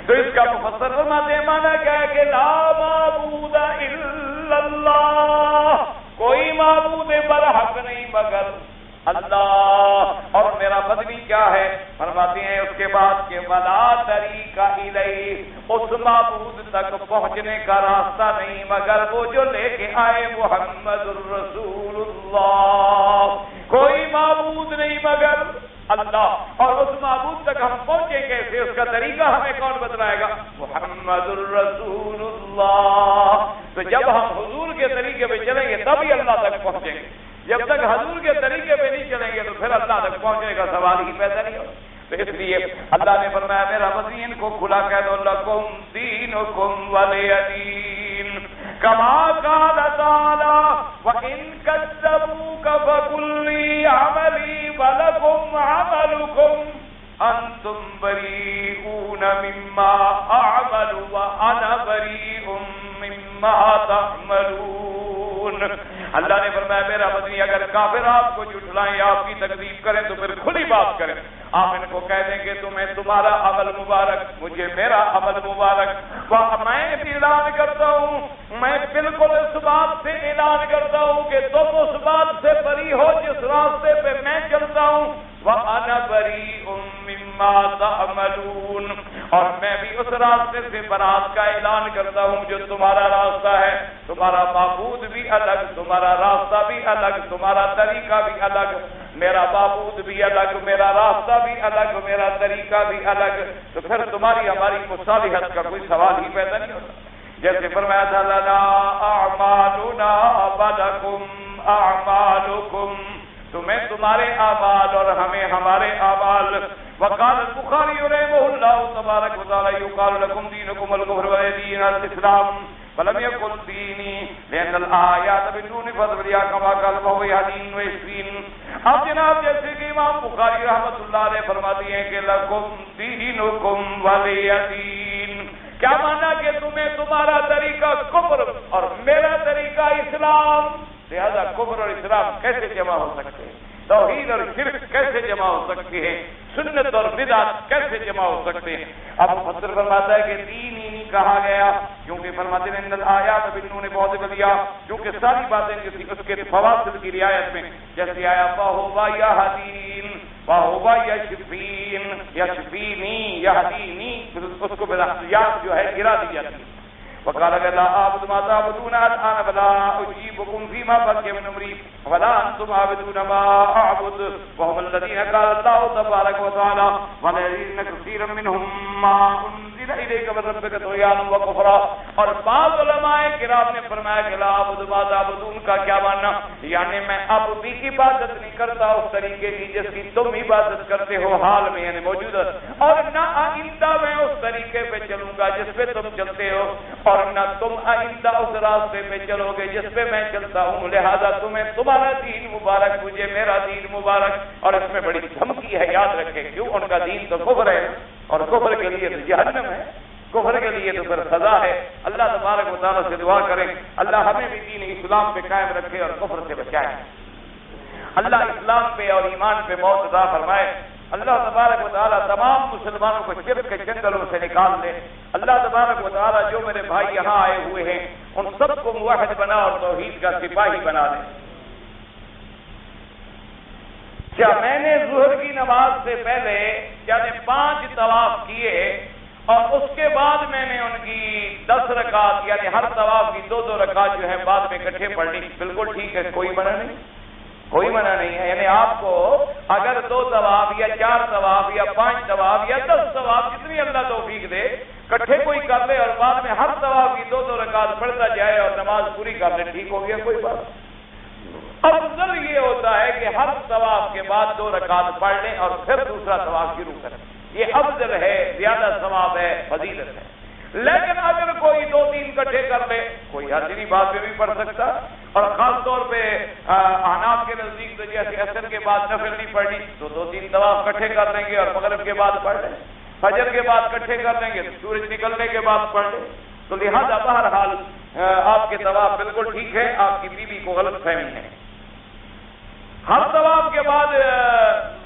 Speaker 1: تو اس کا مفسر فرماتے ہیں معنی کیا ہے کہ لا معبود الا اللہ، کوئی معبود برحق نہیں مگر اللہ. اور میرا بدنی کیا ہے؟ فرماتے ہیں اس کے بعد کہ ولا طریق الیہ، اس معبود تک پہنچنے کا راستہ نہیں مگر وہ جو لے کے آئے محمد الرسول اللہ. کوئی معبود نہیں مگر اللہ. اور اس معبود تک ہم پہنچے کیسے؟ اس کا طریقہ ہمیں کون بتلائے گا؟ محمد الرسول اللہ. تو جب ہم حضور کے طریقے پہ چلیں گے تبھی اللہ تک پہنچیں گے. جب تک حضور کے طریقے پہ نہیں چلیں گے تو پھر اللہ تک پہنچنے کا سوال ہی پیدا نہیں ہوگا. تو اس لیے اللہ نے فرمایا میرا مدین کو کھلا کہہ دو لکم دینکم ولی دین. کما قال تعالی وَإِن كَذَّبُوكَ فَقُل لِّي عَمَلِي وَلَكُمْ عَمَلُكُمْ أَنتُمْ بَرِيئُونَ مِمَّا أَعْمَلُ وَأَنَا بَرِيءٌ مِّمَّا تَعْمَلُونَ. اللہ نے فرمایا میرا مدنی اگر کافر آپ کو جھٹلائیں، آپ کی تکذیب کریں تو پھر کھلی بات کریں. آپ ان کو کہہ دیں کہ تمہیں تمہارا عمل مبارک، مجھے میرا عمل مبارک. میں بھی اعلان کرتا ہوں، میں بالکل اس بات سے اعلان کرتا ہوں کہ تم اس بات سے بری ہو جس راستے پہ میں چلتا ہوں. وَأَنَا بَرِيءٌ مِّمَّا تَعْمَلُونَ، اور میں بھی اس راستے سے برات کا اعلان کرتا ہوں جو تمہارا راستہ ہے. تمہارا معبود بھی الگ، تمہارا راستہ بھی الگ، تمہارا طریقہ بھی الگ. میرا معبود بھی الگ، میرا راستہ بھی الگ، میرا طریقہ بھی الگ. تو پھر تمہاری ہماری مصالحت کا کوئی سوال ہی پیدا نہیں ہوتا. جیسے فرمایا تھا لنا اعمالنا ولکم اعمالکم، تمہیں تمہارے اعمال اور ہمیں ہمارے اعمال. وقال البخاری رحمہ اللہ تبارک و تعالی یقال لکم دینکم الکفر ودین الاسلام فلم یکن دینی لأن الآیات بدون فضل یا کما قال وهو یهدین ویشفین. اب جناب جیسے کہ امام بخاری رحمۃ اللہ علیہ فرماتی ہیں کہ لکم دینکم ولی دین، کیا مانا کہ تمہیں تمہارا طریقہ کفر اور میرا طریقہ اسلام. لہذا کفر اور اسلام کیسے جمع ہو سکتے ہیں؟ توحید اور شرک کیسے جمع ہو سکتی ہے؟ سنت اور بدعت کیسے جمع ہو سکتے ہیں؟ اب مفسر فرماتا ہے کہ دین ہی نہیں کہا گیا کیونکہ فرماتے ہیں ان الآیات بنون بہت بدیا، کیونکہ ساری باتیں اس کے فواصل کی رعایت میں جیسے آیا فہو یہدین فہو یشفین یشفینی یہدینی، اس کو یا جو ہے گرا دی جاتی ہے. وقال لا اعبد ما تعبدون الان ولا اجيبكم فيما بقي من امري ولا انتم عابدون ما اعبد وهم الذين قال الله تبارك وتعالى والذين كثير منهم ما انزل اليك من ربك طغيانا وكفرا. اور بعض علماء کرام نے فرمایا کہ لا اعبد ما تعبدون کا کیا معنی؟ یعنی میں اب بھی عبادت نہیں کرتا اس طریقے کی جس کی تم عبادت کرتے ہو حال میں، یعنی موجودہ، اور نہ آئندہ میں اس طریقے پہ چلوں گا جس پہ تم چلتے ہو، اور نہ تم آئندہ اس راستے پہ چلو گے جس پہ میں چلتا ہوں. لہذا تمہیں تمہارا دین مبارک، مجھے میرا دین مبارک. اور اس میں بڑی دھمکی ہے، یاد رکھیں، کیوں؟ ان کا دین تو کفر ہے اور کفر کے لیے تو جہنم ہے، کفر کے لیے تو پھر سزا ہے. اللہ تبارک و تعالیٰ سے دعا کریں اللہ ہمیں بھی دین اسلام پہ قائم رکھے اور کفر سے بچائے. اللہ اسلام پہ اور ایمان پہ موت عطا فرمائے. اللہ تبارک و تعالیٰ تمام مسلمانوں کو شرک کے جنگلوں سے نکال دے. اللہ تبارک و تعالیٰ جو میرے بھائی یہاں آئے ہوئے ہیں ان سب کو موحد بنا اور توحید کا سپاہی بنا دے. اچھا، میں نے ظہر کی نماز سے پہلے یعنی 5 طواف کیے اور اس کے بعد میں نے ان کی 10 رکعت یعنی ہر طواف کی 2 رکعت جو ہے بعد میں اکٹھے پڑھنی، بالکل ٹھیک ہے، کوئی منع نہیں، کوئی منع نہیں ہے۔ یعنی آپ کو اگر 2 طواف یا 4 طواف یا 5 طواف یا 10 طواف جتنی اللہ توفیق دے اکٹھے کوئی کر لے اور بعد میں ہر طواف کی 2 رکعت پڑھتا جائے اور نماز پوری کر لے، ٹھیک ہو گیا، کوئی بات۔ افضل یہ ہوتا ہے کہ ہر طواف کے بعد 2 رکعت پڑھ لیں اور پھر دوسرا طواف شروع کریں، یہ افضل ہے، زیادہ ثواب ہے، فضیلت ہے۔ لیکن اگر کوئی 2-3 اکٹھے کر لے، کوئی حرج نہیں، بعد میں بھی پڑھ سکتا، اور خاص طور پہ احناف کے نزدیک تو جیسے عصر کے بعد نفل نہیں پڑھنی تو 2-3 طواف اکٹھے کر لیں گے اور مغرب کے بعد پڑھ لیں، فجر کے بعد اکٹھے کر لیں گے، سورج نکلنے کے بعد پڑھ لیں، تو لہذا بہرحال آپ کے طواف بالکل ٹھیک ہے، آپ کی بیوی کو غلط فہمی ہے۔ ہر طواف کے بعد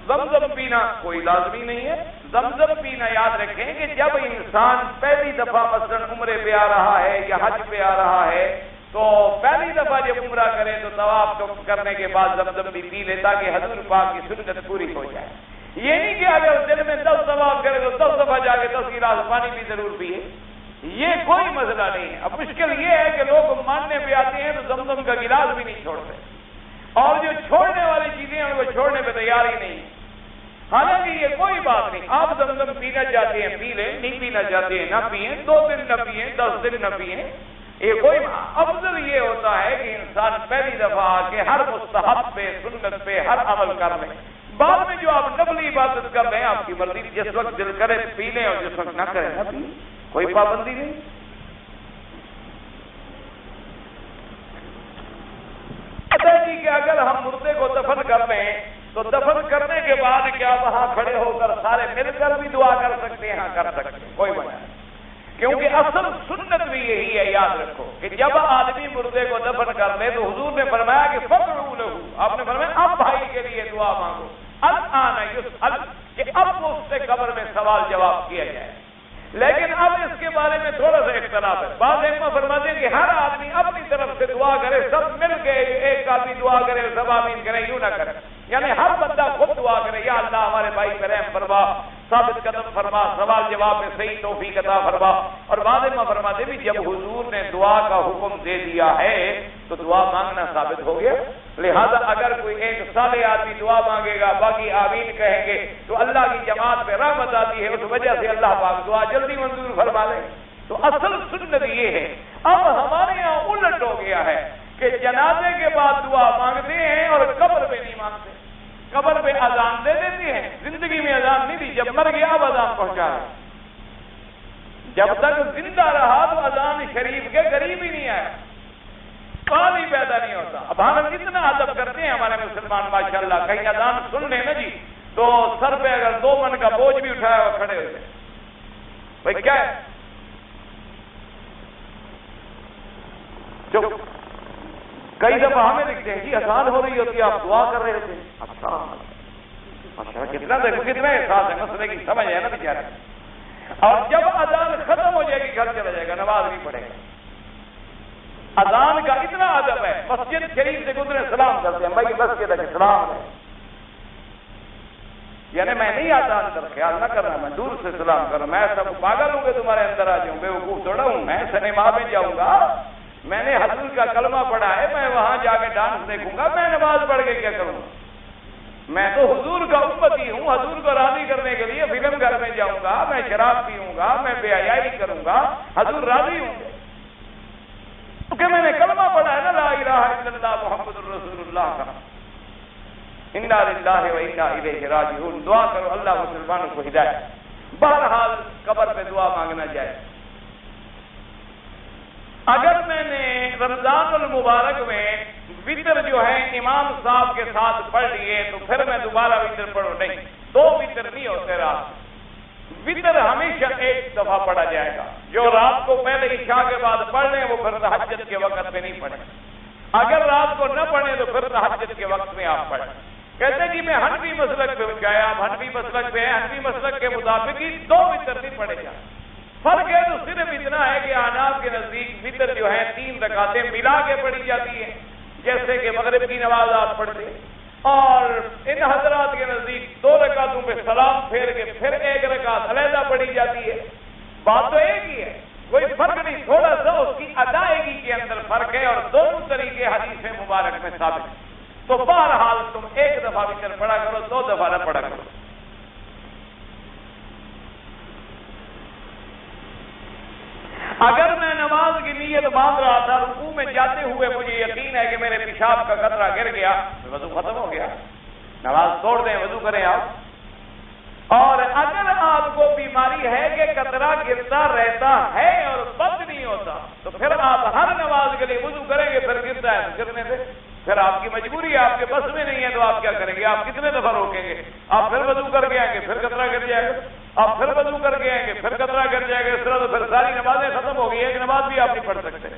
Speaker 1: زمزم پینا کوئی لازمی نہیں ہے۔ زمزم پینا یاد رکھیں کہ جب انسان پہلی دفعہ مثلا عمرے پہ آ رہا ہے یا حج پہ آ رہا ہے تو پہلی دفعہ جب عمرہ کرے تو طواف کرنے کے بعد زمزم بھی پی لے تاکہ حضور پاک کی سنت پوری ہو جائے۔ یہ نہیں کہ اگر دن میں 10 طواف کرے تو 10 دفعہ جا کے 10 گلاس پانی بھی ضرور پیے، یہ کوئی مسئلہ نہیں ہے۔ اب مشکل یہ ہے کہ لوگ ماننے پہ آتے ہیں تو زمزم کا گلاس بھی نہیں چھوڑتے، اور جو چھوڑنے والی چیزیں ہیں وہ چھوڑنے پہ تیار ہی نہیں۔ حالانکہ یہ کوئی بات نہیں، آپ زمزم پینا چاہتے ہیں پی لیں، نہیں پینا چاہتے ہیں نہ پئیں، 2 دن نہ پئیں، 10 دن نہ پئیں، یہ کوئی افضل یہ ہوتا ہے کہ انسان پہلی دفعہ آ کے ہر مستحب پہ سنت پہ ہر عمل کر لیں، بعد میں جو آپ نفلی عبادت کر رہے ہیں آپ کی مرضی، جس وقت دل کرے پی لیں اور جس وقت نہ کرے نہ پئیں، کوئی پابندی نہیں۔ جی کہ اگر ہم مردے کو دفن کر لیں تو دفن کرنے کے بعد کیا وہاں کھڑے ہو کر سارے مل کر بھی دعا کر سکتے ہیں؟ ہاں کر سکتے ہیں، کوئی منع نہیں، کیونکہ اصل سنت بھی یہی ہے۔ یاد رکھو کہ جب آدمی مردے کو دفن کر لے تو حضور نے فرمایا کہ فقروا لہ، آپ نے فرمایا اب بھائی کے لیے دعا مانگو، الآن یسأل، کہ اب اس سے قبر میں سوال جواب کیا جائے۔ لیکن اب اس کے بارے میں تھوڑا سا اختلاف ہے، بعض علماء فرماتے ہیں کہ ہر آدمی اپنی طرف سے دعا کرے، سب مل کے ایک آدمی دعا کرے، سب آمین کرے، یوں نہ کرے، یعنی ہر بندہ خود دعا کرے، یا اللہ ہمارے بھائی پہ رحم فرما، ثابت قدم فرما، سوال جواب میں صحیح توفیق عطا فرما۔ اور بعض علماء فرماتے بھی جب حضور نے دعا کا حکم دے دیا ہے تو دعا مانگنا ثابت ہو گیا، لہذا اگر کوئی ایک صالح آدمی دعا مانگے گا باقی آمین کہیں گے تو اللہ کی جماعت پہ رحمت آتی ہے، اس وجہ سے اللہ پاک دعا جلدی منظور فرما لے۔ تو اصل سنت یہ ہے۔ اب ہمارے یہاں الٹ ہو گیا ہے کہ جنازے کے بعد دعا مانگتے ہیں اور قبر پہ نہیں مانگتے، قبر پہ اذان دے دیتے ہیں، زندگی میں اذان نہیں دی، جب مر گیا اب اذان پہنچا ہے، جب تک زندہ رہا تو اذان شریف کے قریب ہی نہیں آیا، سوال ہی پیدا نہیں ہوتا۔ اب ہم اتنا ادب کرتے ہیں ہمارے مسلمان ماشاءاللہ، کہیں اذان سن لیں نا جی تو سر پہ اگر 2 من کا بوجھ بھی اٹھایا وہ کھڑے ہوتے ہیں، بھائی کیا ہے، چپ۔ کئی دفعہ ہمیں لکھتے ہیں جی اذان ہو رہی ہوتی ہے آپ دعا کر رہے ہوتے ہیں، اچھا کتنا دیکھو کتنا احساس ہے، مسئلے کی سمجھ ہے نا بیچارے۔ اور جب اذان ختم ہو جائے گی گھر چلا جائے گا، نماز نہیں پڑھے گا۔ اذان کا اتنا ادب ہے، مسجد شریف سے گزرے سلام کرتے ہیں، بھائی مسجد ہے سلام ہے، یعنی میں نہیں اذان کر خیال نہ کرنا، میں دور سے سلام کروں، میں سب پاگل ہوں گے تمہارے اندر آ جاؤں، بے وقوف تھوڑا ہوں میں، سنیما میں جاؤں گا، میں نے حضور کا کلمہ پڑھا ہے، میں وہاں جا کے ڈانس دیکھوں گا، میں نماز پڑھ کے کیا کروں گا؟ میں تو حضور کا امتی ہوں، حضور کو راضی کرنے کے لیے فلم گھر میں جاؤں گا، میں شراب پیوں گا، میں بے حیائی کروں گا، حضور راضی ہوں گے کیونکہ میں نے کلمہ پڑھا ہے نا، لا الہ الا اللہ محمد الرسول اللہ کا، انا للہ و انا الیہ راجعون۔ دعا کرو اللہ مسلمانوں کو ہدایت۔ بہرحال قبر پہ دعا مانگنا جائے۔ اگر میں نے رمضان المبارک میں وطر جو ہے امام صاحب کے ساتھ پڑھ لیے تو پھر میں دوبارہ وطر پڑھوں؟ نہیں، 2 وطر نہیں ہوتے رات، وطر ہمیشہ ایک دفعہ پڑھا جائے گا۔ جو رات کو پہلے عشاء کے بعد پڑھ لیں وہ پھر تہجد کے وقت میں نہیں پڑھیں، اگر رات کو نہ پڑھیں تو پھر تہجد کے وقت میں آپ پڑھیں۔ کہتے ہیں جی میں حنفی مسلک پہ گیا، آپ حنفی مسلک پہ ہیں، حنفی مسلک کے مطابق ہی 2 وطر نہیں پڑھے جائیں۔ فرق ہے تو صرف اتنا ہے کہ احناف کے نزدیک وطر جو ہے 3 رکعتیں ملا کے پڑھی جاتی ہیں، جیسے کہ مغرب کی نماز آپ پڑھتے ہیں، اور ان حضرات کے نزدیک 2 رکعتوں پہ سلام پھیر کے پھر 1 رکعت علیحدہ پڑھی جاتی ہے. بات تو ایک ہی ہے، کوئی فرق نہیں، تھوڑا سا اس کی ادائیگی کے اندر فرق ہے، اور دونوں طریقے حدیث مبارک میں ثابت ہیں. تو بہرحال تم 1 دفعہ وتر پڑھا کرو، 2 دفعہ نہ پڑھا کرو. اگر میں نماز کی نیت باندھ رہا تھا، رکوع میں جاتے ہوئے مجھے یقین ہے کہ میرے پیشاب کا قطرہ گر گیا، وضو ختم ہو گیا، نماز توڑ دیں، وضو کریں آپ. اور اگر آپ کو بیماری ہے کہ قطرہ گرتا رہتا ہے اور بند نہیں ہوتا، تو پھر آپ ہر نماز کے لیے وضو کریں گے، پھر گرتا ہے تو گرنے سے، پھر آپ کی مجبوری ہے، آپ کے بس میں نہیں ہے تو آپ کیا کریں گے؟ آپ کتنے دفعہ روکیں گے؟ آپ پھر وضو کر کے آئیں گے، پھر قطرہ گر جائے گا، آپ پھر وضو کر کے آئیں گے، پھر قطرہ گر جائے گا. اس طرح تو پھر ساری نمازیں ختم ہو گئی، ایک نماز بھی آپ نہیں پڑھ سکتے.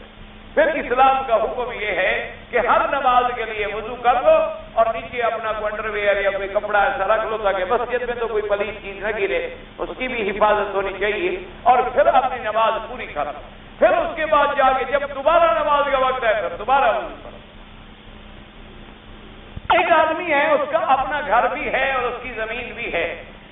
Speaker 1: پھر اسلام کا حکم یہ ہے کہ ہر نماز کے لیے وضو کر لو اور نیچے اپنا کوئی انڈر ویئر یا کوئی کپڑا ایسا رکھ لو تاکہ مسجد میں تو کوئی پلیت چیز نہ گرے، اس کی بھی حفاظت ہونی چاہیے، اور پھر اپنی نماز پوری کر لو. پھر اس کے بعد جا کے جب دوبارہ نماز کا وقت ہے پھر دوبارہ وضو کرو. ایک آدمی ہے، اس کا اپنا گھر بھی ہے اور اس کی زمین بھی ہے،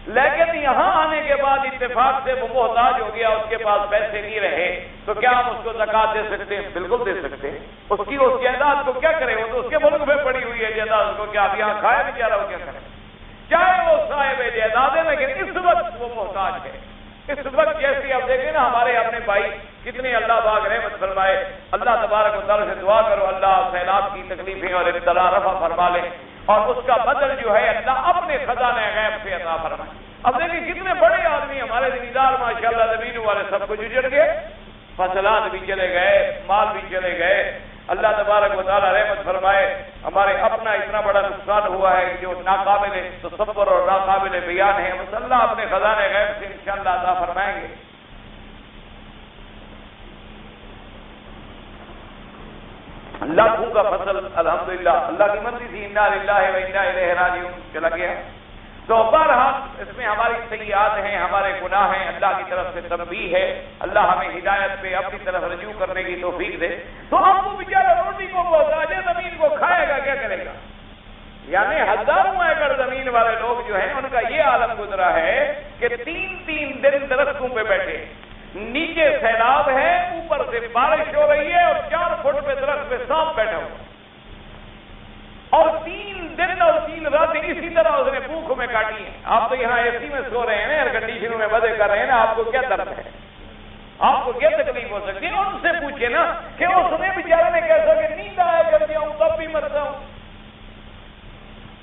Speaker 1: لیکن یہاں آنے کے بعد اتفاق سے وہ محتاج ہو گیا، اس کے پاس پیسے نہیں رہے، تو کیا ہم اس کو زکات دے سکتے ہیں؟ بالکل دے سکتے ہیں. اس جائیداد کو کیا کرے؟ وہ تو اس کے ملک میں پڑی ہوئی ہے جائیداد، کو کیا اب یہاں کھائے بیچارہ وہ کیا کرے؟ چاہے وہ صاحب جائیداد ہے، لیکن اس وقت وہ محتاج ہے. اس وقت جیسے آپ دیکھیں نا ہمارے اپنے بھائی کتنے اللہ پاک رحمت فرمائے، اللہ تبارک و تعالیٰ سے دعا کرو اللہ سیلاب کی تکلیفیں اور ابتلا رفع فرما لے، اور اس کا بدل جو ہے اللہ اپنے خزانے غیب سے عطا فرمائے. اب دیکھیں کتنے بڑے آدمی ہمارے زمیندار ماشاءاللہ زمین والے سب کچھ اجڑ گئے، فصلات بھی چلے گئے، مال بھی چلے گئے. اللہ تبارک و تعالیٰ رحمت فرمائے. ہمارے اپنا اتنا بڑا نقصان ہوا ہے جو ناقابل تصور اور ناقابل بیان ہے، بس اللہ اپنے خزانے غیب سے انشاءاللہ عطا فرمائیں گے. لاکھوں کا فصل الحمدللہ اللہ کی مرضی تھی، انا للہ و انا الیہ راجعون چلا گیا. تو بہرحال اس میں ہماری سیئات ہیں، ہمارے گناہ ہیں، اللہ کی طرف سے تنبیہ ہے، اللہ ہمیں ہدایت پہ اپنی طرف رجوع کرنے کی توفیق دے. تو اب وہ بیچارہ روٹی کو محتاج ہے، زمین کو کھائے گا کیا کرے گا؟ یعنی ہزاروں ایکڑ زمین والے لوگ جو ہیں ان کا یہ عالم گزرا ہے کہ 3 دن درختوں پہ بیٹھے، نیچے سیلاب ہے، اوپر سے بارش ہو رہی ہے، اور 4 فٹ پہ درخت پہ سانپ بیٹھا ہوا، اور 3 دن اور 3 راتیں اسی طرح اس نے بھوک میں کاٹی ہیں. آپ تو یہاں اے سی میں سو رہے ہیں، ایئر کنڈیشنوں میں مزے کر رہے ہیں نا، آپ کو کیا درد ہے؟ آپ کو کیا تکلیف ہو سکتی ہے؟ ان سے پوچھے نا کہ اس نے بیچارے نے کیسا کہ نیند آیا کر دیا ہوں تب بھی مرتا ہوں،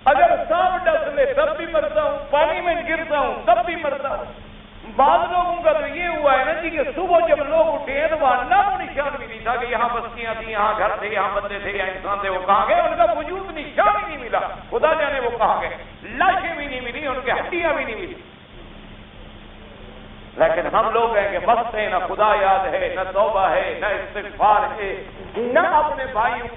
Speaker 1: اگر سانپ ڈس لے تب بھی مرتا ہوں، پانی میں گرتا ہوں تب بھی مرتا ہوں. بعض لوگوں کا تو یہ ہوا ہے نا جی کہ صبح جب لوگ اٹھے ہیں تو وہاں نام و نشان بھی نہیں تھا کہ یہاں بستیاں تھیں، یہاں گھر تھے، یہاں بندے تھے، یہاں انسان تھے. وہ کہاں گئے؟ ان کا وجود نشان ہی نہیں ملا، خدا جانے وہ کہاں گئے. لاشیں بھی نہیں ملی، ان کی ہڈیاں بھی نہیں ملی. لیکن ہم لوگ ہیں کہ مست ہیں، نہ خدا یاد ہے، نہ توبہ ہے، نہ استغفار ہے، نہ اپنے بھائیوں